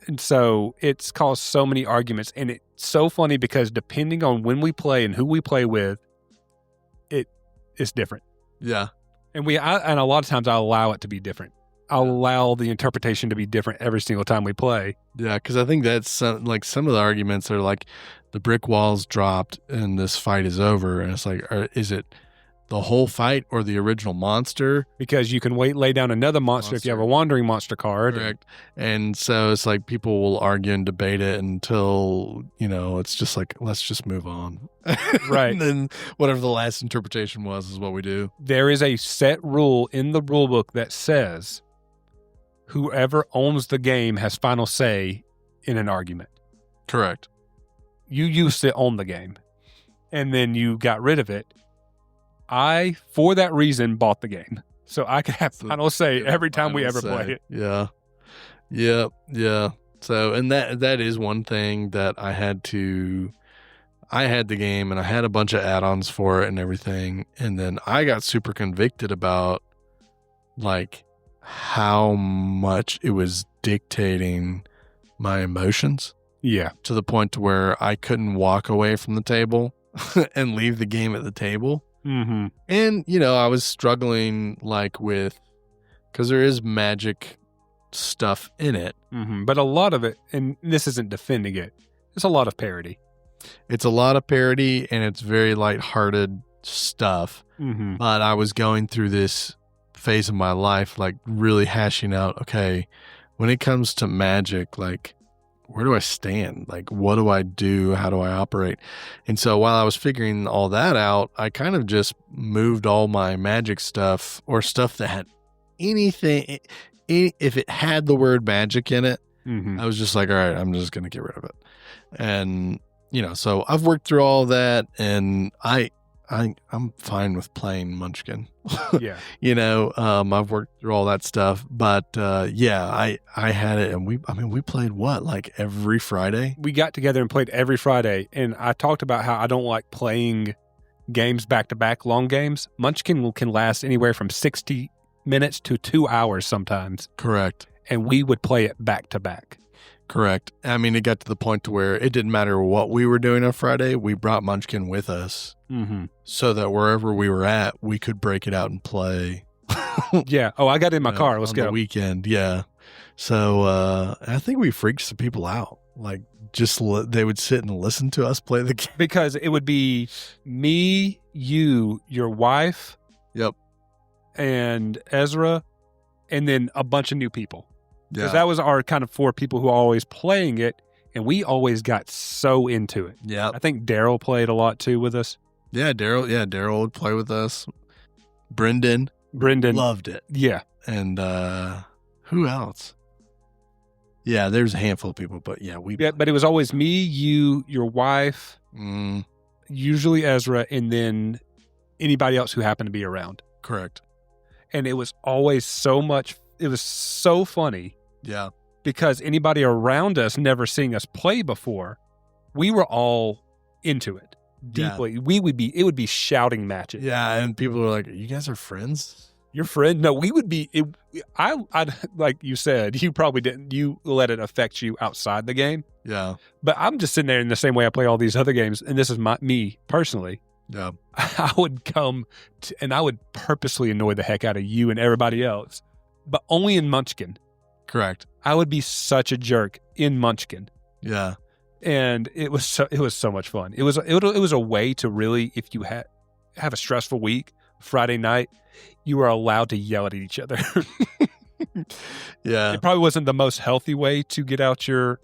And so it's caused so many arguments. And it's so funny because depending on when we play and who we play with, it's different. Yeah. And and a lot of times I'll allow it to be different. I'll allow the interpretation to be different every single time we play. Yeah, because I think that's some of the arguments are like the brick walls dropped and this fight is over. And it's like, is it the whole fight or the original monster? Because you can lay down another monster if you have a wandering monster card. Correct. And so it's like people will argue and debate it until, it's just like, let's just move on. Right. And then whatever the last interpretation was is what we do. There is a set rule in the rule book that says whoever owns the game has final say in an argument. Correct. You used to own the game and then you got rid of it. I, for that reason, bought the game. So I could have final say every time we ever play it. Yeah. Yeah. Yeah. So, and that is one thing that I had the game and I had a bunch of add-ons for it and everything. And then I got super convicted about like how much it was dictating my emotions. Yeah. To the point to where I couldn't walk away from the table and leave the game at the table. Mm-hmm. And, I was struggling because there is magic stuff in it. Mm-hmm. But a lot of it, and this isn't defending it, it's a lot of parody. It's a lot of parody and it's very lighthearted stuff. Mm-hmm. But I was going through this phase of my life, like really hashing out, okay, when it comes to magic, like, where do I stand? Like, what do I do? How do I operate? And so while I was figuring all that out, I kind of just moved all my magic stuff or stuff that had anything. If it had the word magic in it, I was just like, all right, I'm just going to get rid of it. And, so I've worked through all that and I'm fine with playing Munchkin. Yeah. I've worked through all that stuff, but I had it and we played like every Friday. We got together and played every Friday. And I talked about how I don't like playing games back to back, long games. Munchkin can last anywhere from 60 minutes to 2 hours sometimes. Correct. And we would play it back to back. Correct. I mean, it got to the point to where it didn't matter what we were doing on Friday. We brought Munchkin with us so that wherever we were at, we could break it out and play. Yeah. Oh, I got in my car. Let's on go. The weekend. Yeah. So I think we freaked some people out. Like they would sit and listen to us play the game. Because it would be me, you, your wife. Yep. And Ezra. And then a bunch of new people. Because Yeah. that was our kind of 4 people who are always playing it, and we always got so into it. Yeah. I think Daryl played a lot too with us. Yeah, Daryl would play with us. Brendan loved it. Yeah. And who else? Yeah, there's a handful of people, but yeah, but it was always me, you, your wife, usually Ezra, and then anybody else who happened to be around. Correct. And it was always it was so funny. Yeah. Because anybody around us never seeing us play before, we were all into it deeply. Yeah. It would be shouting matches. Yeah. And people were like, you guys are friends? Your friend? No, we would be. I'd like you said, you probably didn't. You let it affect you outside the game. Yeah. But I'm just sitting there in the same way I play all these other games, and this is me personally. Yeah. I would come and I would purposely annoy the heck out of you and everybody else, but only in Munchkin. Correct. I would be such a jerk in Munchkin. Yeah. And it was so much fun. It was a way to really, if you have a stressful week, Friday night, you were allowed to yell at each other. Yeah. It probably wasn't the most healthy way to get out your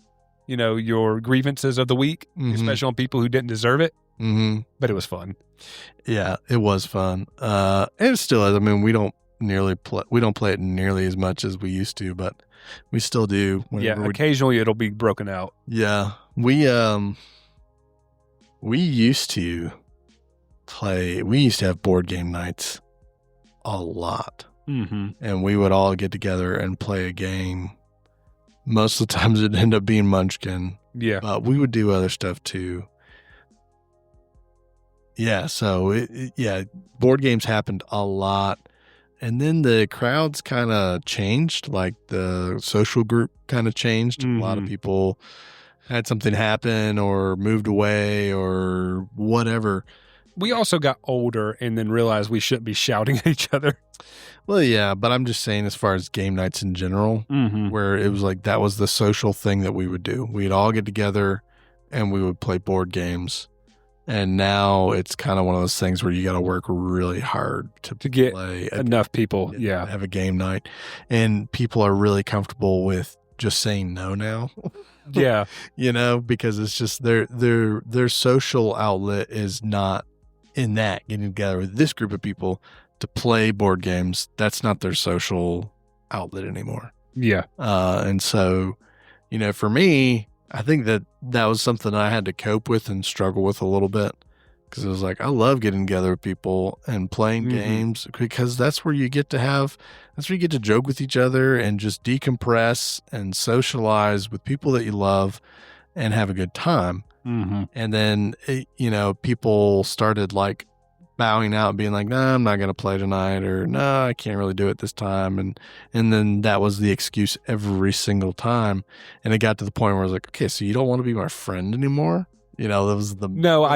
grievances of the week, especially on people who didn't deserve it. Mm-hmm. But it was fun. Yeah, it was fun. And it still is. I mean, we don't play it nearly as much as we used to, but we still do. Occasionally it'll be broken out. Yeah. We used to have board game nights a lot. Mm-hmm. And we would all get together and play a game. Most of the times it'd end up being Munchkin. Yeah. But we would do other stuff too. Yeah. So, board games happened a lot. And then the crowds kind of changed, like the social group kind of changed. Mm-hmm. A lot of people had something happen or moved away or whatever. We also got older and then realized we shouldn't be shouting at each other. Well, yeah, but I'm just saying as far as game nights in general, where it was like that was the social thing that we would do. We'd all get together and we would play board games. And now it's kind of one of those things where you got to work really hard to get play enough people. Yeah. Have a game night. And people are really comfortable with just saying no now. Yeah. Because it's just their social outlet is not in that getting together with this group of people to play board games. That's not their social outlet anymore. Yeah. And so, for me, I think that was something I had to cope with and struggle with a little bit, because it was like, I love getting together with people and playing games, because that's where you get to joke with each other and just decompress and socialize with people that you love and have a good time. Mm-hmm. And then, people started like bowing out and being like, nah, I'm not going to play tonight, or no, I can't really do it this time. And then that was the excuse every single time. And it got to the point where I was like, okay, so you don't want to be my friend anymore? I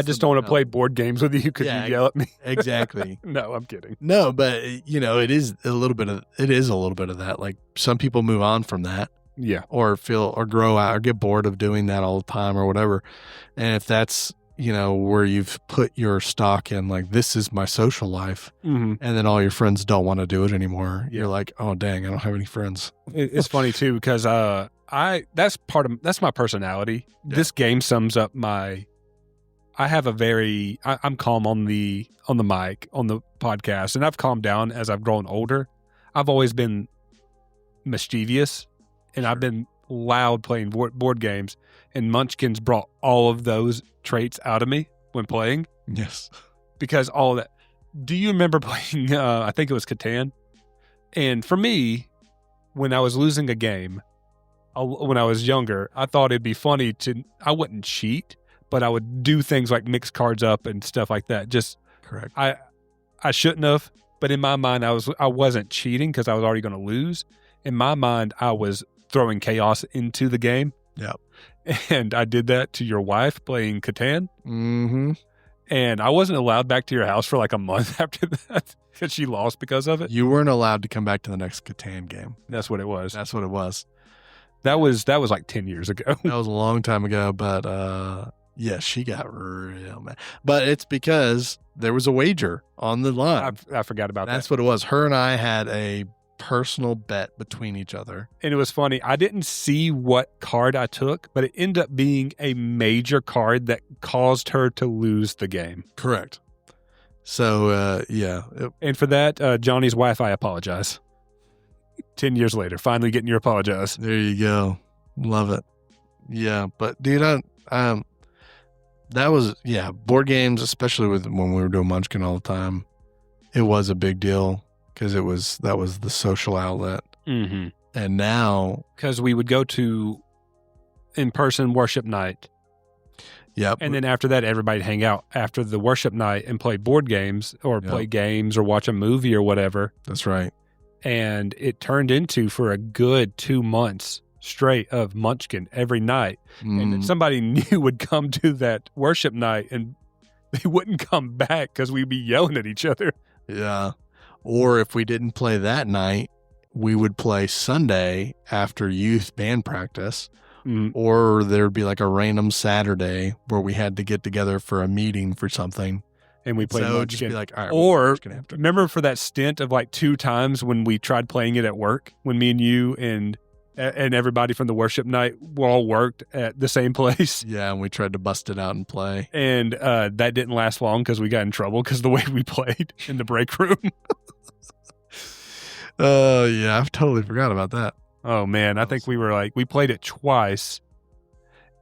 just don't want to play board games with you because you yell at me. Exactly. No, I'm kidding. No, but it is a little bit of that. Like some people move on from that. Yeah. Or grow out or get bored of doing that all the time or whatever. And if that's, where you've put your stock in, like, this is my social life, and then all your friends don't want to do it anymore, you're like, oh, dang, I don't have any friends. It's funny too, because that's my personality. Yeah. This game sums up I'm calm on the mic, on the podcast, and I've calmed down as I've grown older. I've always been mischievous, and I've been loud playing board games, and Munchkin's brought all of those traits out of me when playing. Yes. Because all of that. Do you remember playing, I think it was Catan? And for me, when I was losing a game, when I was younger, I thought it'd be funny I wouldn't cheat, but I would do things like mix cards up and stuff like that. Just correct. I shouldn't have, but in my mind, I wasn't cheating because I was already going to lose. In my mind, I was throwing chaos into the game. Yeah. And I did that to your wife playing Catan. Mm-hmm. And I wasn't allowed back to your house for like a month after that because she lost because of it. You weren't allowed to come back to the next Catan game. That's what it was. That's what it was. That was like 10 years ago. That was a long time ago, but yeah, she got real mad. But it's because there was a wager on the line. I forgot about that. That's what it was. Her and I had a personal bet between each other. And it was funny. I didn't see what card I took, but it ended up being a major card that caused her to lose the game. Correct. So, yeah. And for that, Johnny's wife, I apologize. 10 years later, finally getting your apologize. There you go. Love it. Yeah. But dude, that was, board games, especially when we were doing Munchkin all the time, it was a big deal because that was the social outlet. Mm-hmm. And now, because we would go to in-person worship night. Yep. And then after that, everybody'd hang out after the worship night and play board games or play games or watch a movie or whatever. That's right. And it turned into for a good 2 months straight of Munchkin every night. And then somebody new would come to that worship night and they wouldn't come back because we'd be yelling at each other. Yeah. Or if we didn't play that night, we would play Sunday after youth band practice. Or there'd be like a random Saturday where we had to get together for a meeting for something. And we played Munchkin. Just be like, all right, or remember for that stint of like 2 times when we tried playing it at work, when me and you and everybody from the worship night all worked at the same place. Yeah, and we tried to bust it out and play. And that didn't last long because we got in trouble because the way we played in the break room. Oh, yeah, I've totally forgot about that. Oh, man. I think we played it twice,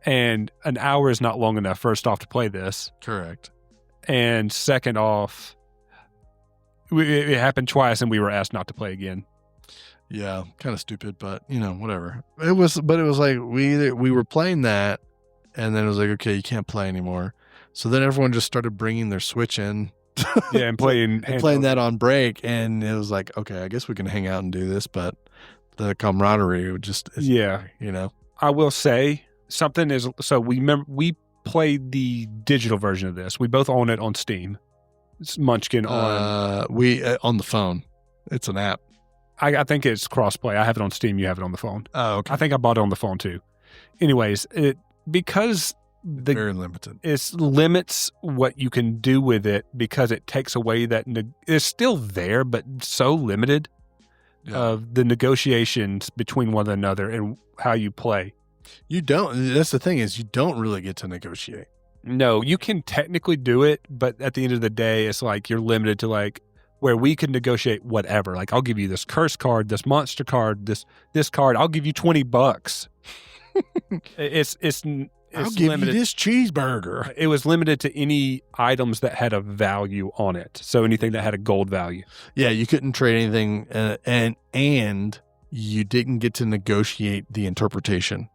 and an hour is not long enough, first off, to play this. Correct. And second off, it happened twice, and we were asked not to play again. Yeah, kind of stupid, but, whatever. It was like we were playing that, and then it was like, okay, you can't play anymore. So then everyone just started bringing their Switch in. Yeah, and playing that on break, and it was like, okay, I guess we can hang out and do this, but the camaraderie would just, I will say something is, so we played the digital version of this. We both own it on Steam. It's Munchkin on. On the phone. It's an app. I think it's crossplay. I have it on Steam. You have it on the phone. Oh, okay. I think I bought it on the phone too. Anyways, because very limited. It limits what you can do with it because it takes away that it's still there, but so limited of the negotiations between one another and how you play. You don't. That's the thing is you don't really get to negotiate. No, you can technically do it, but at the end of the day, it's like you're limited to like where we can negotiate whatever. Like I'll give you this curse card, this monster card, this card. I'll give you $20. I'll give you this cheeseburger. It was limited to any items that had a value on it. So anything that had a gold value. Yeah, you couldn't trade anything, and you didn't get to negotiate the interpretation.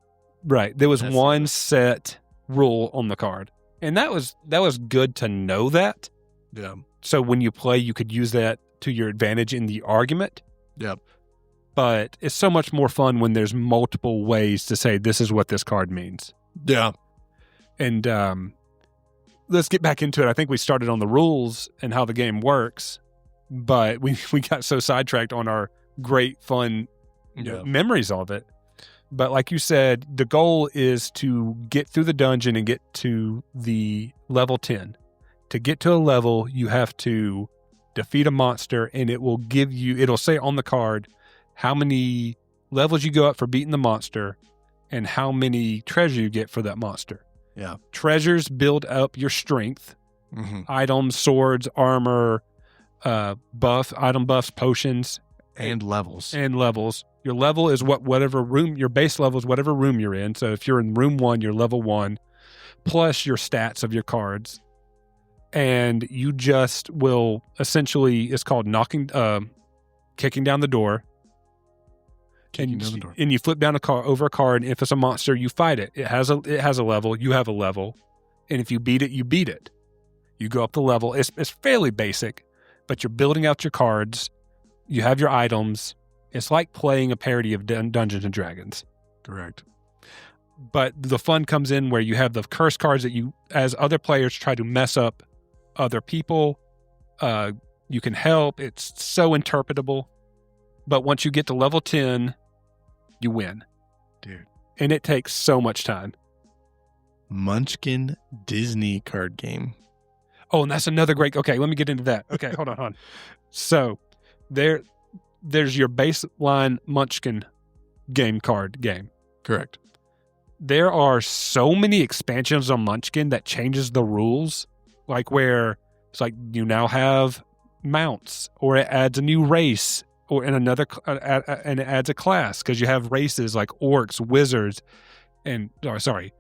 Right. There was one set rule on the card, and that was good to know that. Yeah. So when you play, you could use that to your advantage in the argument. Yep. But it's so much more fun when there's multiple ways to say this is what this card means. Yeah. And let's get back into it. I think we started on the rules and how the game works, but we got so sidetracked on our great, fun memories of it. But like you said, the goal is to get through the dungeon and get to the level 10. To get to a level, you have to defeat a monster, and it'll say on the card how many levels you go up for beating the monster and how many treasure you get for that monster. Yeah. Treasures build up your strength. Mm-hmm. Items, swords, armor, item buffs, potions. And levels. Your level is your base level is whatever room you're in. So if you're in room 1, you're level 1, plus your stats of your cards. And you just will essentially, it's called kicking down the door. And you flip down over a card, and if it's a monster, you fight it. It has a level, you have a level. And if you beat it, you beat it. You go up the level. It's fairly basic, but you're building out your cards. You have your items. It's like playing a parody of Dungeons and Dragons. Correct. But the fun comes in where you have the curse cards that you, as other players try to mess up other people, you can help. It's so interpretable. But once you get to level 10, you win. Dude. And it takes so much time. Munchkin Disney card game. Oh, and that's another great... Okay, let me get into that. Okay, hold on. So, there's your baseline Munchkin game. Correct. There are so many expansions on Munchkin that changes the rules. Like where it's like you now have mounts, or it adds a new race, or in another, and it adds a class because you have races like orcs, wizards, and orcs,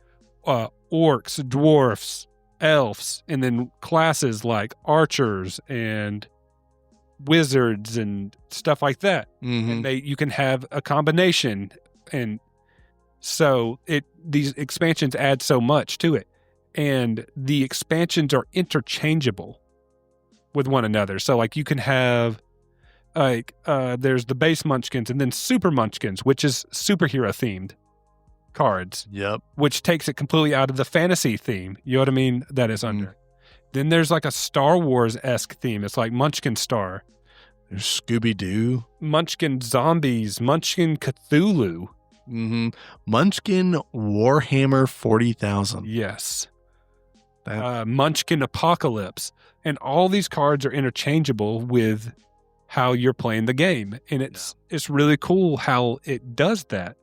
dwarfs, elves, and then classes like archers and wizards and stuff like that. Mm-hmm. And you can have a combination, and so these expansions add so much to it, and the expansions are interchangeable with one another. So like you can have there's the base Munchkins and then super Munchkins, which is superhero themed cards. Yep. Which takes it completely out of the fantasy theme. You know what I mean? That is under. Then there's like a Star Wars-esque theme. It's like Munchkin Star. There's Scooby-Doo. Munchkin Zombies. Munchkin Cthulhu. Mm-hmm. Munchkin Warhammer 40,000. Yes. Munchkin Apocalypse. And all these cards are interchangeable with how you're playing the game. And it's really cool how it does that.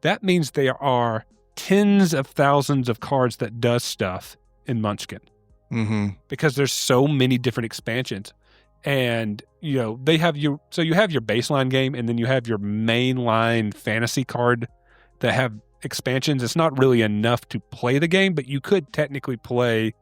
That means there are tens of thousands of cards that does stuff in Munchkin. Mm-hmm. Because there's so many different expansions. And, you know, you have your baseline game, and then you have your mainline fantasy card that have expansions. It's not really enough to play the game, but you could technically play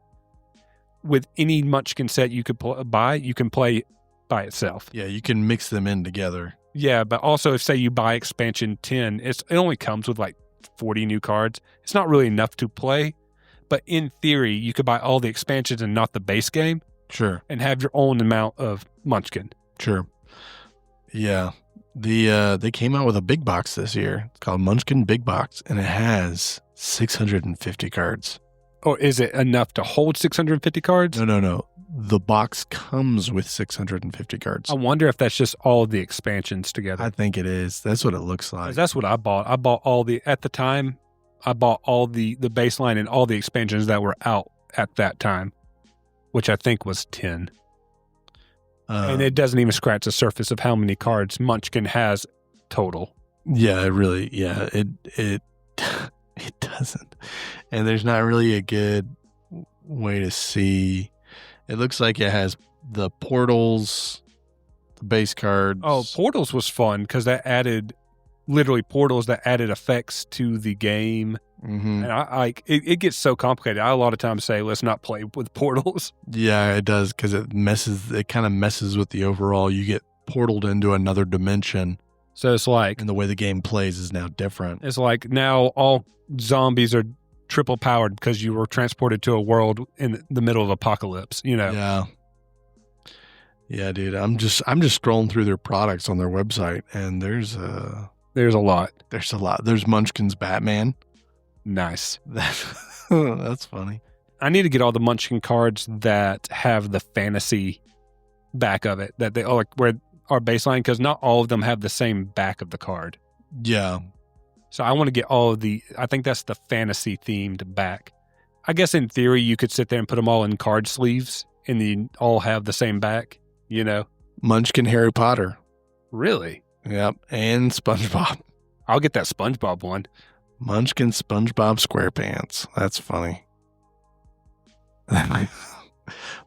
with any Munchkin set you could buy. You can play by itself. Yeah, you can mix them in together. Yeah, but also if, say, you buy expansion 10, it only comes with like 40 new cards. It's not really enough to play, but in theory, you could buy all the expansions and not the base game. Sure. And have your own amount of Munchkin. Sure. Yeah. They came out with a big box this year. It's called Munchkin Big Box, and it has 650 cards. Or is it enough to hold 650 cards? No. The box comes with 650 cards. I wonder if that's just all the expansions together. I think it is. That's what it looks 'Cause like. that's what I bought. I bought all the baseline and all the expansions that were out at that time, which I think was 10. And it doesn't even scratch the surface of how many cards Munchkin has total. Yeah, it doesn't. And there's not really a good way to see. It looks like it has the portals, the base cards. Oh, portals was fun because that added portals that added effects to the game. Mm-hmm. And it gets so complicated. I a lot of times say, let's not play with portals. Yeah, it does because it kind of messes with the overall. You get portaled into another dimension. So it's like, And the way the game plays is now different. it's like now all zombies are triple powered because you were transported to a world in the middle of apocalypse, you know? Yeah. Yeah, dude. I'm just scrolling through their products on their website, and there's a lot. There's Munchkin's Batman. Nice. That's funny. I need to get all the Munchkin cards that have the fantasy back of it, that they like where our baseline, because not all of them have the same back of the card. Yeah. So I want to get all of I think that's the fantasy themed back. I guess in theory, you could sit there and put them all in card sleeves and they all have the same back, you know? Munchkin Harry Potter. Really? Yep. And SpongeBob. I'll get that SpongeBob one. Munchkin SpongeBob SquarePants. That's funny.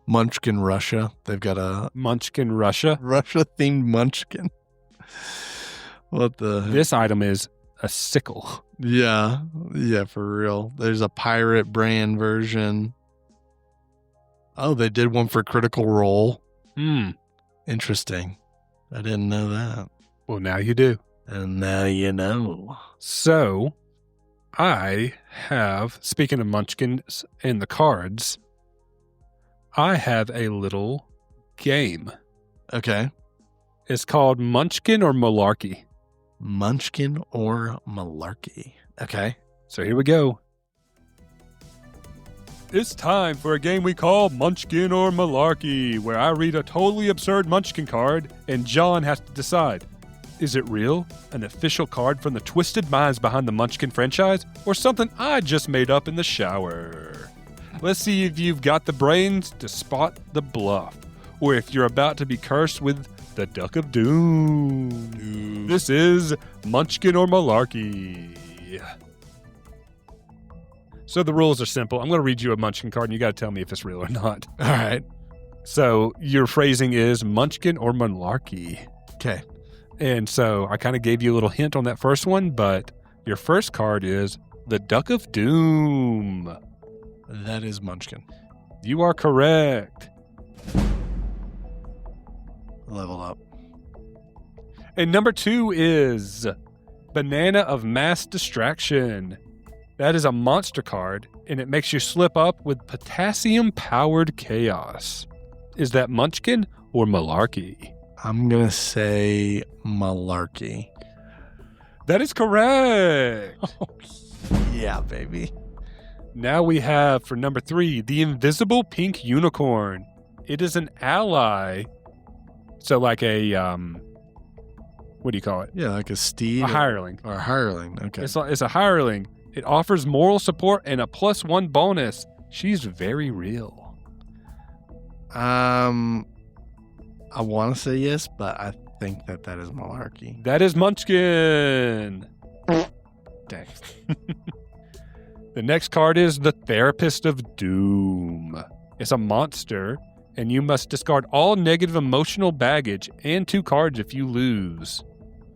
Munchkin Russia. They've got a Munchkin Russia. Russia-themed Munchkin. What the? This item is a sickle. Yeah, for real. There's a pirate brand version. Oh, they did one for Critical Role. Interesting. I didn't know that. Well, now you do. And now you know. So, I have, speaking of Munchkins and the cards, I have a little game. Okay. It's called Munchkin or Malarkey. Munchkin or Malarkey. Okay. So here we go. It's time for a game we call Munchkin or Malarkey, where I read a totally absurd Munchkin card and John has to decide. Is it real, an official card from the twisted minds behind the Munchkin franchise, or something I just made up in the shower? Let's see if you've got the brains to spot the bluff, or if you're about to be cursed with the Duck of Doom. This is Munchkin or Malarkey. So the rules are simple. I'm going to read you a Munchkin card, and you got to tell me if it's real or not. All right. So your phrasing is Munchkin or Malarkey. Okay. And so I kind of gave you a little hint on that first one, but your first card is the Duck of Doom. That is Munchkin. You are correct. Level up. And number 2 is Banana of Mass Distraction. That is a monster card, and it makes you slip up with potassium-powered chaos. Is that Munchkin or Malarkey? I'm going to say Malarkey. That is correct. Yeah, baby. Now we have, for number 3, the Invisible Pink Unicorn. It is an ally. So like a, what do you call it? Yeah, like a steed. A hireling. Or a hireling, okay. It's a hireling. It offers moral support and a +1 bonus. She's very real. I want to say yes, but I think that is Malarkey. That is Munchkin. Dang. The next card is the Therapist of Doom. It's a monster, and you must discard all negative emotional baggage and 2 cards if you lose.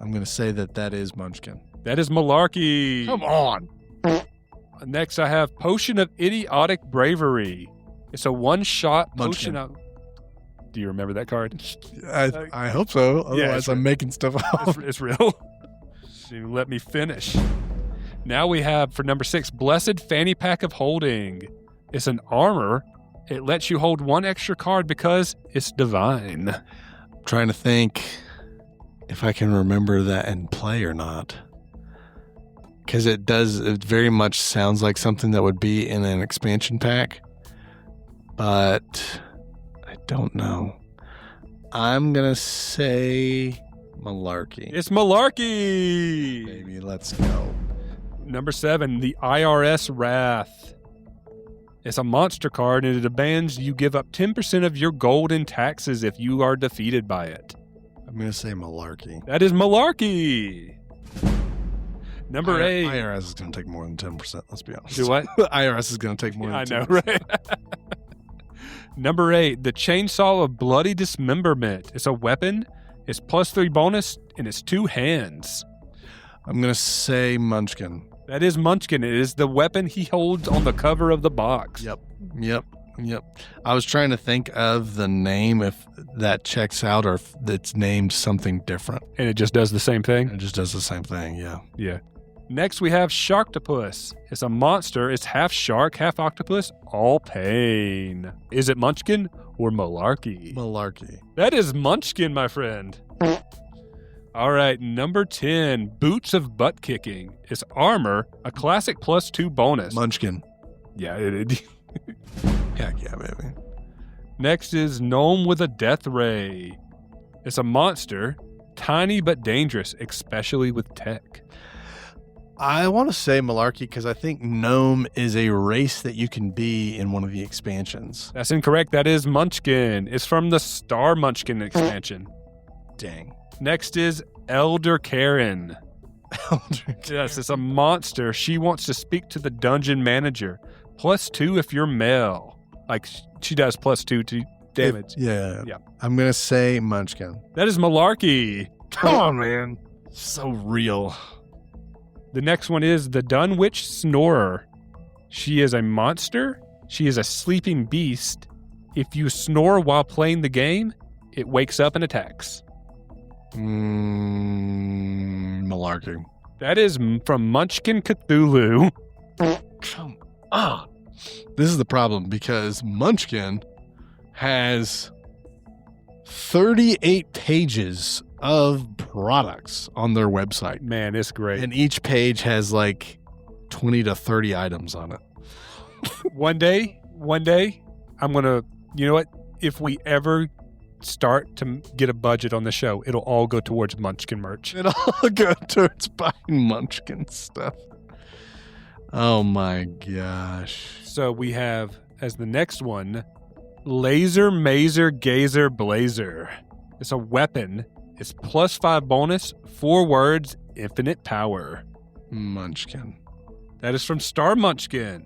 I'm going to say that is Munchkin. That is Malarkey. Come on. Next, I have Potion of Idiotic Bravery. It's a one-shot Munchkin. potion of... Do you remember that card? I hope so. Otherwise, I'm making stuff up. It's real. You let me finish. Now we have, for number 6, Blessed Fanny Pack of Holding. It's an armor. It lets you hold 1 extra card because it's divine. I'm trying to think if I can remember that in play or not. Because it very much sounds like something that would be in an expansion pack. But I don't know. I'm going to say Malarkey. It's Malarkey. Baby, let's go. Number 7, the IRS Wrath. It's a monster card, and it demands you give up 10% of your gold in taxes if you are defeated by it. I'm going to say Malarkey. That is Malarkey. Number 8. IRS is going to take more than 10%, let's be honest. Do what? IRS is going to take more than 10%. I know, right? Number 8, the Chainsaw of Bloody Dismemberment. It's a weapon. It's +3 bonus, and it's 2 hands. I'm going to say Munchkin. That is Munchkin. It is the weapon he holds on the cover of the box. Yep. I was trying to think of the name if that checks out or if it's named something different. And it just does the same thing? It just does the same thing, yeah. Yeah. Next, we have Sharktopus. It's a monster. It's half shark, half octopus, all pain. Is it Munchkin or Malarkey? Malarkey. That is Munchkin, my friend. All right, number 10, Boots of Butt Kicking. It's armor, a classic +2 bonus. Munchkin. Yeah, it. Heck yeah, baby. Next is Gnome with a Death Ray. It's a monster, tiny but dangerous, especially with tech. I want to say Malarkey because I think Gnome is a race that you can be in one of the expansions. That's incorrect. That is Munchkin. It's from the Star Munchkin expansion. Dang. Next is Elder Karen. Yes, it's a monster. She wants to speak to the dungeon manager. +2 if you're male. Like, she does +2 to damage. Yeah. Yeah. I'm going to say Munchkin. That is Malarkey. Come on, man. So real. The next one is the Dunwich Snorer. She is a monster. She is a sleeping beast. If you snore while playing the game, it wakes up and attacks. Malarkey. That is from Munchkin Cthulhu. Come on. This is the problem because Munchkin has 38 pages of products on their website. Man, it's great. And each page has like 20 to 30 items on it. One day, I'm going to, you know what? If we ever start to get a budget on the show, it'll all go towards Munchkin merch. It'll all go towards buying Munchkin stuff. Oh my gosh. So we have, as the next one, Laser Mazer Gazer Blazer. It's a weapon. It's +5 bonus, 4 words, infinite power. Munchkin. That is from Star Munchkin.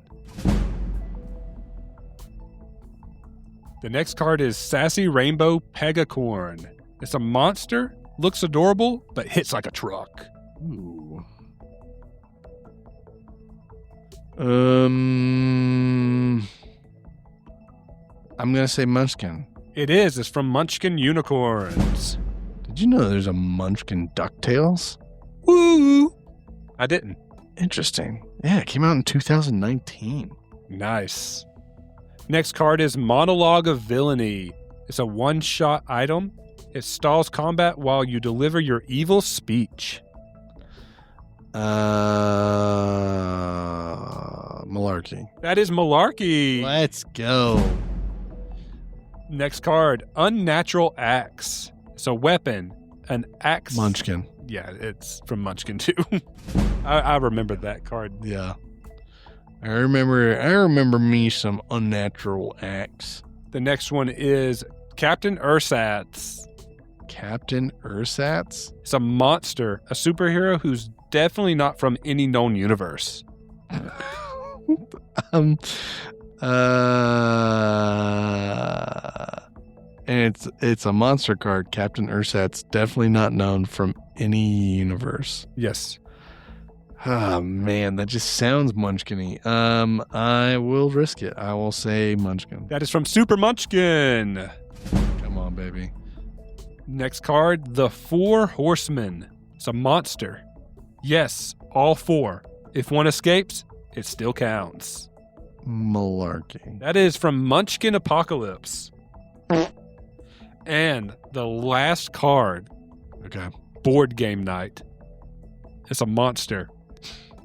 The next card is Sassy Rainbow Pegacorn. It's a monster, looks adorable, but hits like a truck. Ooh. I'm going to say Munchkin. It is. It's from Munchkin Unicorns. Did you know there's a Munchkin DuckTales? Woo! I didn't. Interesting. Yeah, it came out in 2019. Nice. Next card is Monologue of Villainy. It's a one-shot item. It stalls combat while you deliver your evil speech. Malarkey. That is Malarkey. Let's go. Next card, Unnatural Axe. It's a weapon, an axe. Munchkin. Yeah, it's from Munchkin too. I remember that card. Yeah. I remember me some Unnatural Axe. The next one is Captain Ursat's. Captain Ursat's? It's a monster, a superhero who's definitely not from any known universe. And it's a monster card. Captain Ursat's definitely not known from any universe. Yes. Oh man, that just sounds Munchkin-y. I will risk it. I will say Munchkin. That is from Super Munchkin. Come on, baby. Next card, the Four Horsemen. It's a monster. Yes, all four. If one escapes, it still counts. Malarkey. That is from Munchkin Apocalypse. And the last card, Okay. Board Game Night. It's a monster.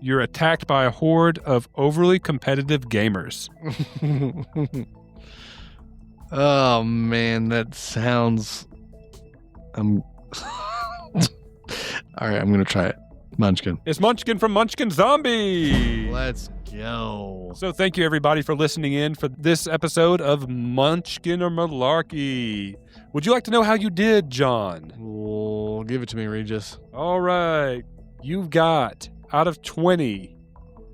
You're attacked by a horde of overly competitive gamers. Oh man, that sounds. All right, I'm gonna try it. Munchkin. It's Munchkin from Munchkin Zombie. Let's go. So thank you everybody for listening in for this episode of Munchkin or Malarkey. Would you like to know how you did, John? Well, give it to me, Regis. All right. You've got, out of 20,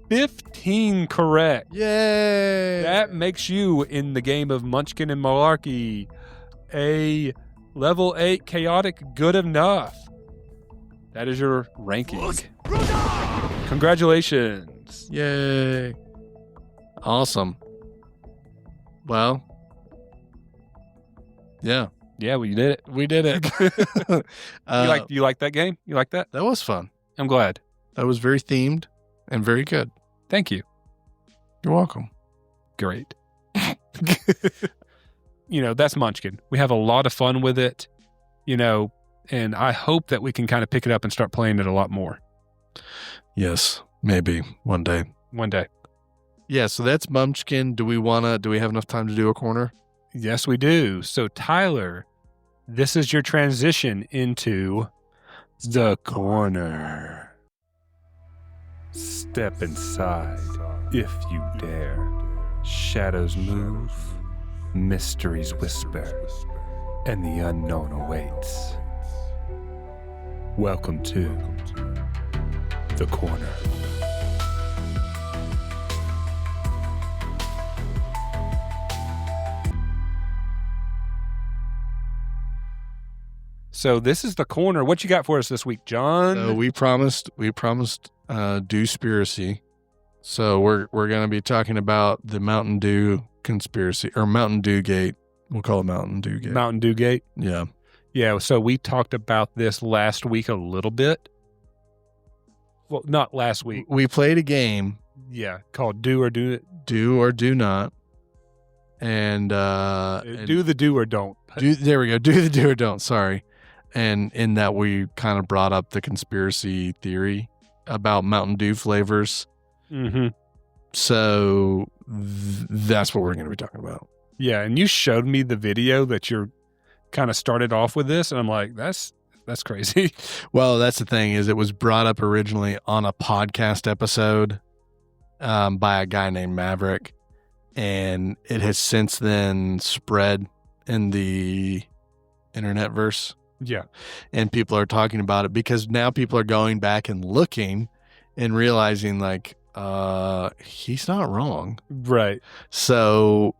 15 correct. Yay! That makes you, in the game of Munchkin and Malarkey, a level 8 chaotic good enough. That is your ranking. Congratulations. Yay! Awesome. Well, yeah. Yeah, well, you did it. We did it. You like that game? You like that? That was fun. I'm glad. That was very themed and very good. Thank you. You're welcome. Great. That's Munchkin. We have a lot of fun with it, and I hope that we can kind of pick it up and start playing it a lot more. Yes, maybe one day. One day. Yeah, so that's Munchkin. Do we have enough time to do a corner? Yes, we do. So, Tyler, this is your transition into the corner. Step inside, if you dare. Shadows move, mysteries whisper, and the unknown awaits. Welcome to the corner. So this is the corner. What you got for us this week, John? So we promised Dewspiracy. So we're going to be talking about the Mountain Dew conspiracy, or Mountain Dew Gate. We'll call it Mountain Dew Gate. Mountain Dew Gate? Yeah. Yeah, so we talked about this last week a little bit. Well, not last week. We played a game. Yeah, called Do or Do It. Do or Do Not. And do the do or don't. There we go. Do the do or don't. Sorry. And in that we kind of brought up the conspiracy theory about Mountain Dew flavors. Mm-hmm. So that's what we're going to be talking about. Yeah, and you showed me the video that you're kind of started off with this, and I'm like, that's crazy. Well, that's the thing, is it was brought up originally on a podcast episode by a guy named Maverick, and it has since then spread in the internetverse. Yeah. And people are talking about it because now people are going back and looking and realizing like, he's not wrong. Right. So,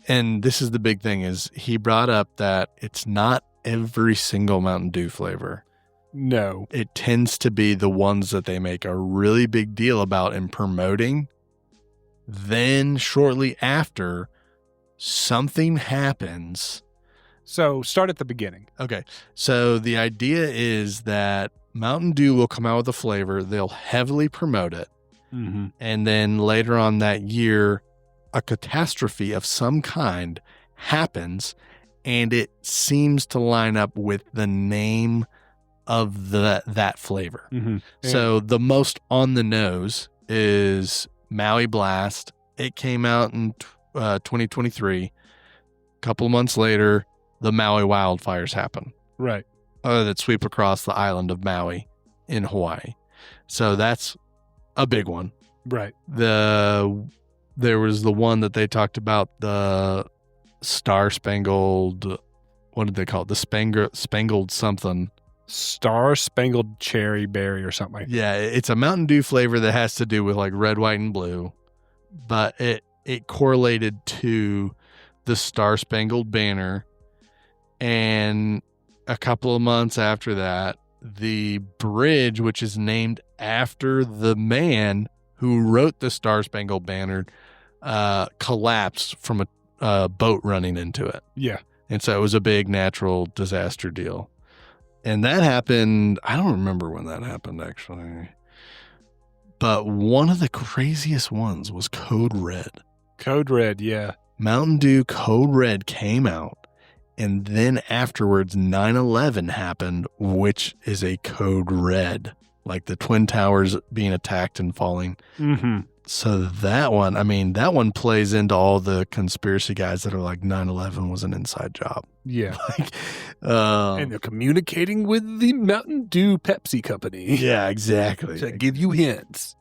and this is the big thing, is he brought up that it's not every single Mountain Dew flavor. No. It tends to be the ones that they make a really big deal about and promoting. Then shortly after, something happens. So start at the beginning. Okay. So the idea is that Mountain Dew will come out with a flavor. They'll heavily promote it. Mm-hmm. And then later on that year, a catastrophe of some kind happens, and it seems to line up with the name of that flavor. Mm-hmm. So the most on the nose is Maui Blast. It came out in 2023. A couple of months later, the Maui wildfires happen. Right. That sweep across the island of Maui in Hawaii. So that's a big one. Right. There was the one that they talked about, the Star Spangled, what did they call it? The Spangled something. Star Spangled Cherry Berry or something like that. Yeah, it's a Mountain Dew flavor that has to do with like red, white, and blue. But it correlated to the Star Spangled Banner. And a couple of months after that, the bridge, which is named after the man who wrote the Star Spangled Banner, collapsed from a boat running into it. Yeah. And so it was a big natural disaster deal. And that happened, I don't remember when that happened actually. But one of the craziest ones was Code Red. Code Red, yeah. Mountain Dew Code Red came out. And then afterwards, 9/11 happened, which is a Code Red, like the Twin Towers being attacked and falling. Mm-hmm. So that one plays into all the conspiracy guys that are like 9/11 was an inside job. Yeah. And they're communicating with the Mountain Dew Pepsi company. Yeah, exactly. To give you hints.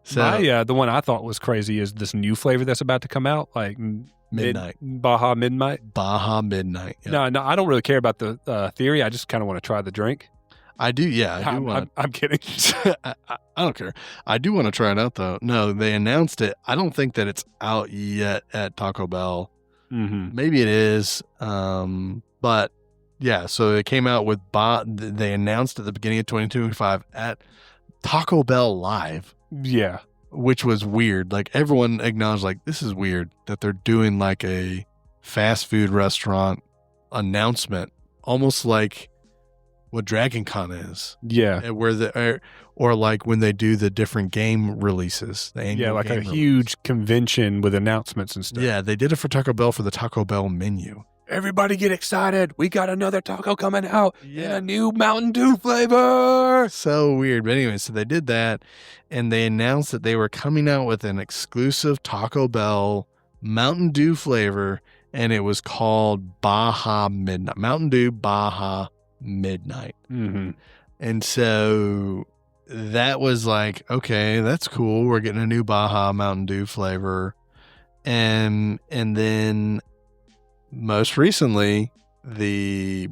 So the one I thought was crazy is this new flavor that's about to come out, like Midnight. Baja Midnight. Baja Midnight. Yep. No, I don't really care about the theory. I just kind of want to try the drink. I do, yeah. I'm kidding. I don't care. I do want to try it out, though. No, they announced it. I don't think that it's out yet at Taco Bell. Mm-hmm. Maybe it is. But, yeah, so it came out with they announced at the beginning of 2025 at Taco Bell Live. Yeah. Which was weird. Like, everyone acknowledged, like, this is weird that they're doing, like, a fast food restaurant announcement, almost like what Dragon Con is. Yeah. Or like when they do the different game releases. Yeah, like a huge convention with announcements and stuff. Yeah, they did it for Taco Bell for the Taco Bell menu. Everybody get excited. We got another taco coming out in a new Mountain Dew flavor. So weird. But anyway, so they did that, and they announced that they were coming out with an exclusive Taco Bell Mountain Dew flavor, and it was called Baja Midnight. Mountain Dew Baja Midnight. Mm-hmm. And so that was like, okay, that's cool. We're getting a new Baja Mountain Dew flavor. And then most recently, the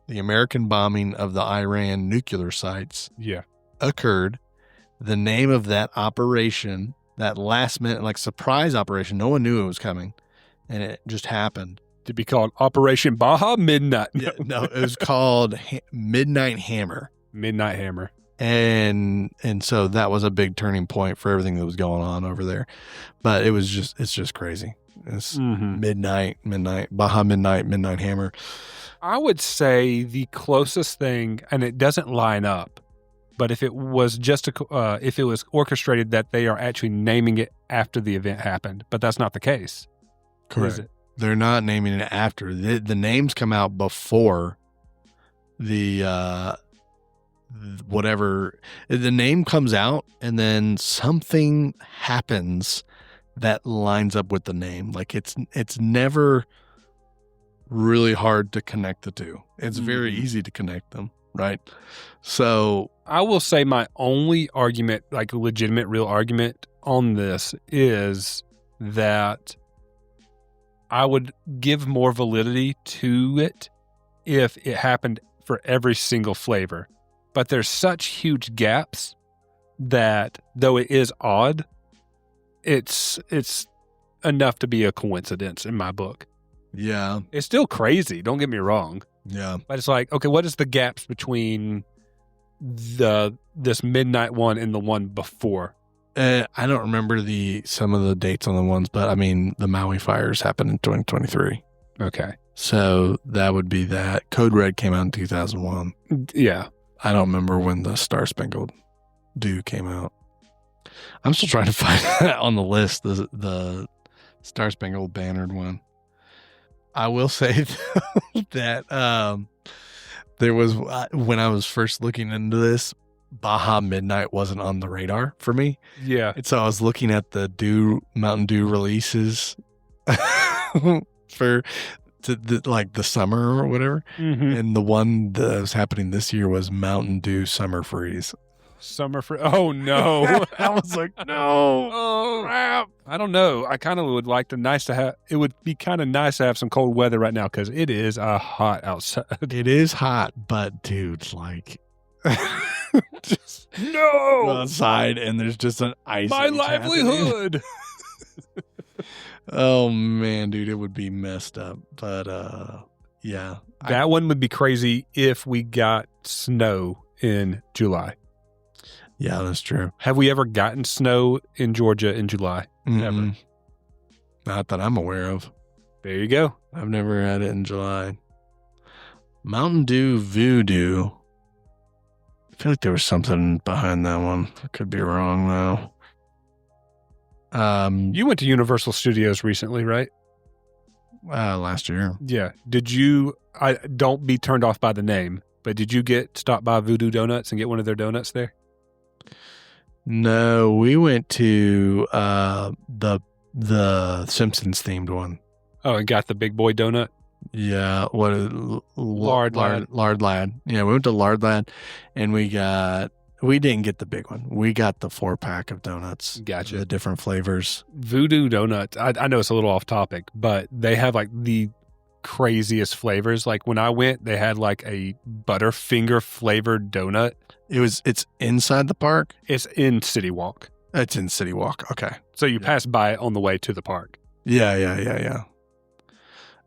American bombing of the Iran nuclear sites occurred. The name of that operation, that last minute, like surprise operation, no one knew it was coming. And it just happened. To be called Operation Baja Midnight. No, it was called Midnight Hammer. Midnight Hammer. And so that was a big turning point for everything that was going on over there. But it's just crazy. It's Midnight, Baja Midnight Hammer. I would say the closest thing, and it doesn't line up, but if it was if it was orchestrated that they are actually naming it after the event happened, but that's not the case. Correct. Is it? They're not naming it after. The names come out before the whatever. The name comes out, and then something happens that lines up with the name. Like it's never really hard to connect the two. It's very easy to connect them, right? So I will say my only argument, like a legitimate real argument on this, is that I would give more validity to it if it happened for every single flavor. But there's such huge gaps that though it is odd, it's enough to be a coincidence in my book. Yeah. It's still crazy, don't get me wrong. Yeah. But it's like, okay, what is the gaps between this midnight one and the one before? I don't remember some of the dates on the ones, but I mean, the Maui fires happened in 2023. Okay. So that would be that. Code Red came out in 2001. Yeah. I don't remember when the Star Spangled Dew came out. I'm still trying to find that on the list, the Star Spangled Bannered one. I will say that there was, when I was first looking into this, Baja Midnight wasn't on the radar for me. Yeah. And so I was looking at the Mountain Dew releases for like the summer or whatever. Mm-hmm. And the one that was happening this year was Mountain Dew Summer Freeze. Oh, no. I was like, no. Oh, crap. I don't know. I kind of would like it would be kind of nice to have some cold weather right now because it is hot outside. It is hot, but dude, like, just no outside and there's just an ice. My livelihood. Oh man, dude, it would be messed up. But yeah. That one would be crazy if we got snow in July. Yeah, that's true. Have we ever gotten snow in Georgia in July? Never. Not that I'm aware of. There you go. I've never had it in July. Mountain Dew Voodoo. I feel like there was something behind that one. I could be wrong though. You went to Universal Studios recently, right? Last year. Yeah. Did you? Don't be turned off by the name, but did you stop by Voodoo Donuts and get one of their donuts there? No, we went to the Simpsons themed one. Oh, and got the big boy donut? Yeah, Lard Lad. Lard Lad. Yeah, we went to Lard Lad, and we didn't get the big one. We got the 4-pack of donuts. Gotcha. The different flavors. Voodoo Donuts. I know it's a little off topic, but they have like the craziest flavors. Like when I went, they had like a Butterfinger flavored donut. It's inside the park? It's in City Walk. It's in City Walk. Okay. So you pass by it on the way to the park. Yeah.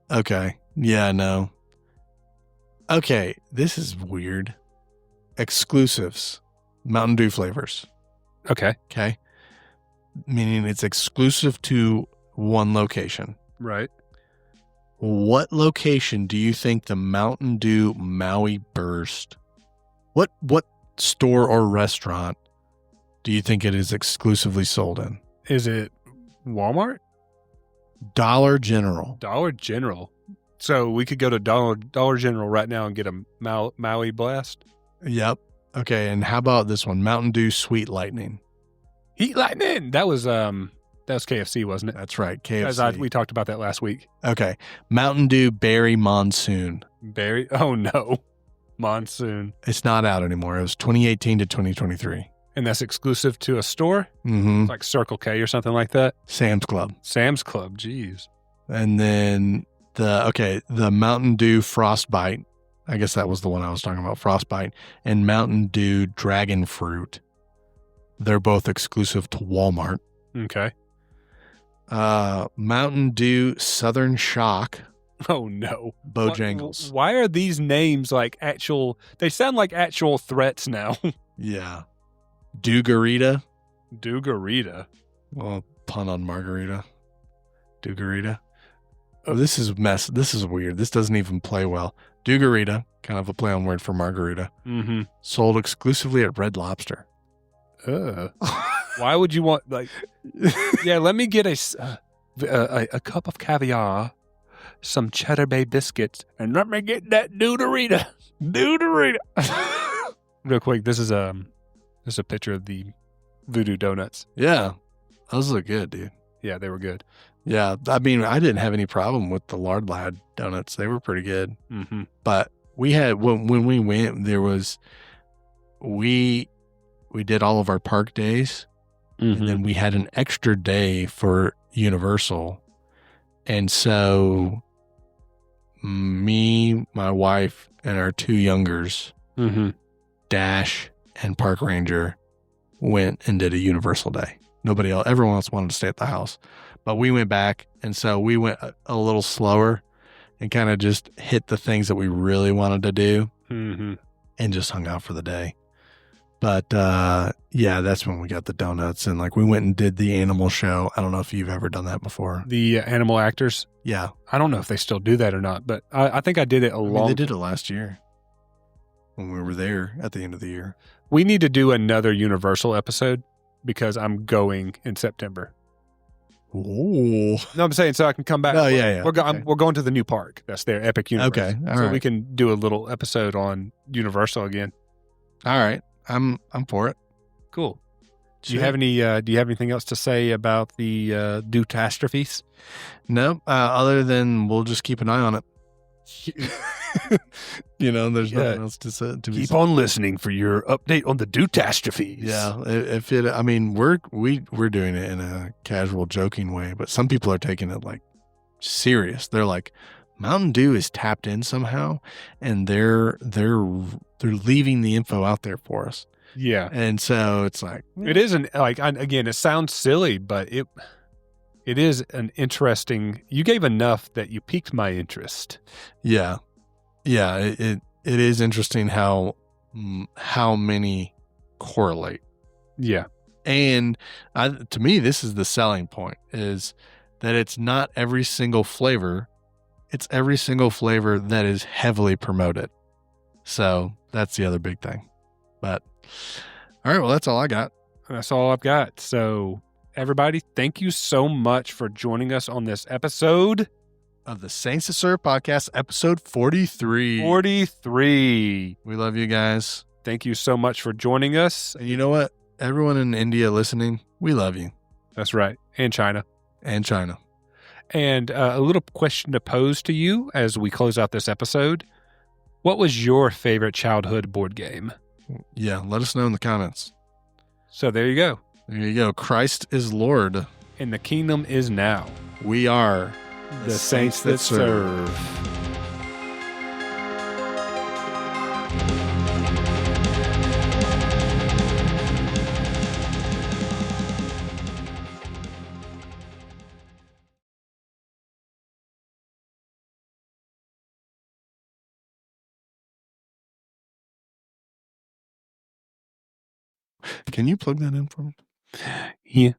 Okay. Yeah, no. Okay, this is weird. Exclusives. Mountain Dew flavors. Okay. Meaning it's exclusive to one location. Right. What location do you think the Mountain Dew Maui Burst, what store or restaurant do you think it is exclusively sold in? Is it Walmart? Dollar General. Dollar General. So we could go to Dollar General right now and get a Maui Blast? Yep. Okay, and how about this one? Mountain Dew Sweet Lightning. Heat Lightning. That was KFC, wasn't it? That's right, KFC. We talked about that last week. Okay. Mountain Dew Berry Monsoon. Berry? Oh, no. Monsoon. It's not out anymore. It was 2018 to 2023. And that's exclusive to a store? Mm-hmm. Like Circle K or something like that? Sam's Club. Sam's Club, jeez. And then the Mountain Dew Frostbite. I guess that was the one I was talking about, Frostbite. And Mountain Dew Dragon Fruit. They're both exclusive to Walmart. Okay. Mountain Dew Southern Shock. Oh, no. Bojangles. Why are these names like they sound like actual threats now. Yeah. Dugarita. Dugarita. Well, pun on margarita. Dugarita. Oh, this is mess. This is weird. This doesn't even play well. Dugarita, kind of a play on word for margarita. Mm-hmm. Sold exclusively at Red Lobster. Why would you want yeah, let me get a cup of caviar, some Cheddar Bay biscuits, and let me get that Dugarita. Real quick, this is a picture of the Voodoo Donuts. Yeah. Those look good, dude. Yeah, they were good. Yeah. I mean, I didn't have any problem with the Lard Lad donuts. They were pretty good. Mm-hmm. But we had, when we went, there was, we did all of our park days. Mm-hmm. And then we had an extra day for Universal. And so me, my wife, and our 2 youngers, mm-hmm. Dash and Park Ranger, went and did a Universal day. Everyone else wanted to stay at the house. But we went back, and so we went a little slower and kind of just hit the things that we really wanted to do mm-hmm. and just hung out for the day. But yeah, that's when we got the donuts, and like we went and did the animal show. I don't know if you've ever done that before. The animal actors. Yeah, I don't know if they still do that or not, but I think I did it they did it last year when we were there at the end of the year. We need to do another Universal episode because I'm going in September. Oh, No, I'm saying so I can come back. Oh, yeah. We're going to the new park. That's their Epic Universe. Okay, all so right. we can do a little episode on Universal again. All right, I'm for it. Cool. Do you have anything else to say about the catastrophes? No, other than we'll just keep an eye on it. There's nothing else to say. Keep on listening for your update on the catastrophes. Yeah, if it, I mean, we're doing it in a casual, joking way, but some people are taking it like serious. They're like, Mountain Dew is tapped in somehow, and they're leaving the info out there for us. Yeah, and so it's like it isn't like again. It sounds silly, but it is an interesting. You gave enough that you piqued my interest. Yeah. It is interesting how many correlate. Yeah, and to me, this is the selling point: is that it's not every single flavor; it's every single flavor that is heavily promoted. So that's the other big thing. But all right, well, that's all I got. That's all I've got. So. Everybody, thank you so much for joining us on this episode of the Saints That Serve podcast, episode 43. 43. We love you guys. Thank you so much for joining us. And you know what? Everyone in India listening, we love you. That's right. And China. And a little question to pose to you as we close out this episode. What was your favorite childhood board game? Yeah, let us know in the comments. So there you go. There you go. Christ is Lord. And the kingdom is now. We are the Saints That Serve. Can you plug that in for me? Yeah.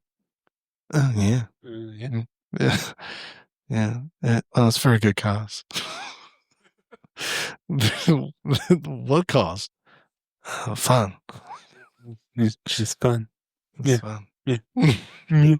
Oh, yeah. Yeah. Yeah. Well, it's for a good cause. What cause? Fun. It's just fun. It's fun. Yeah.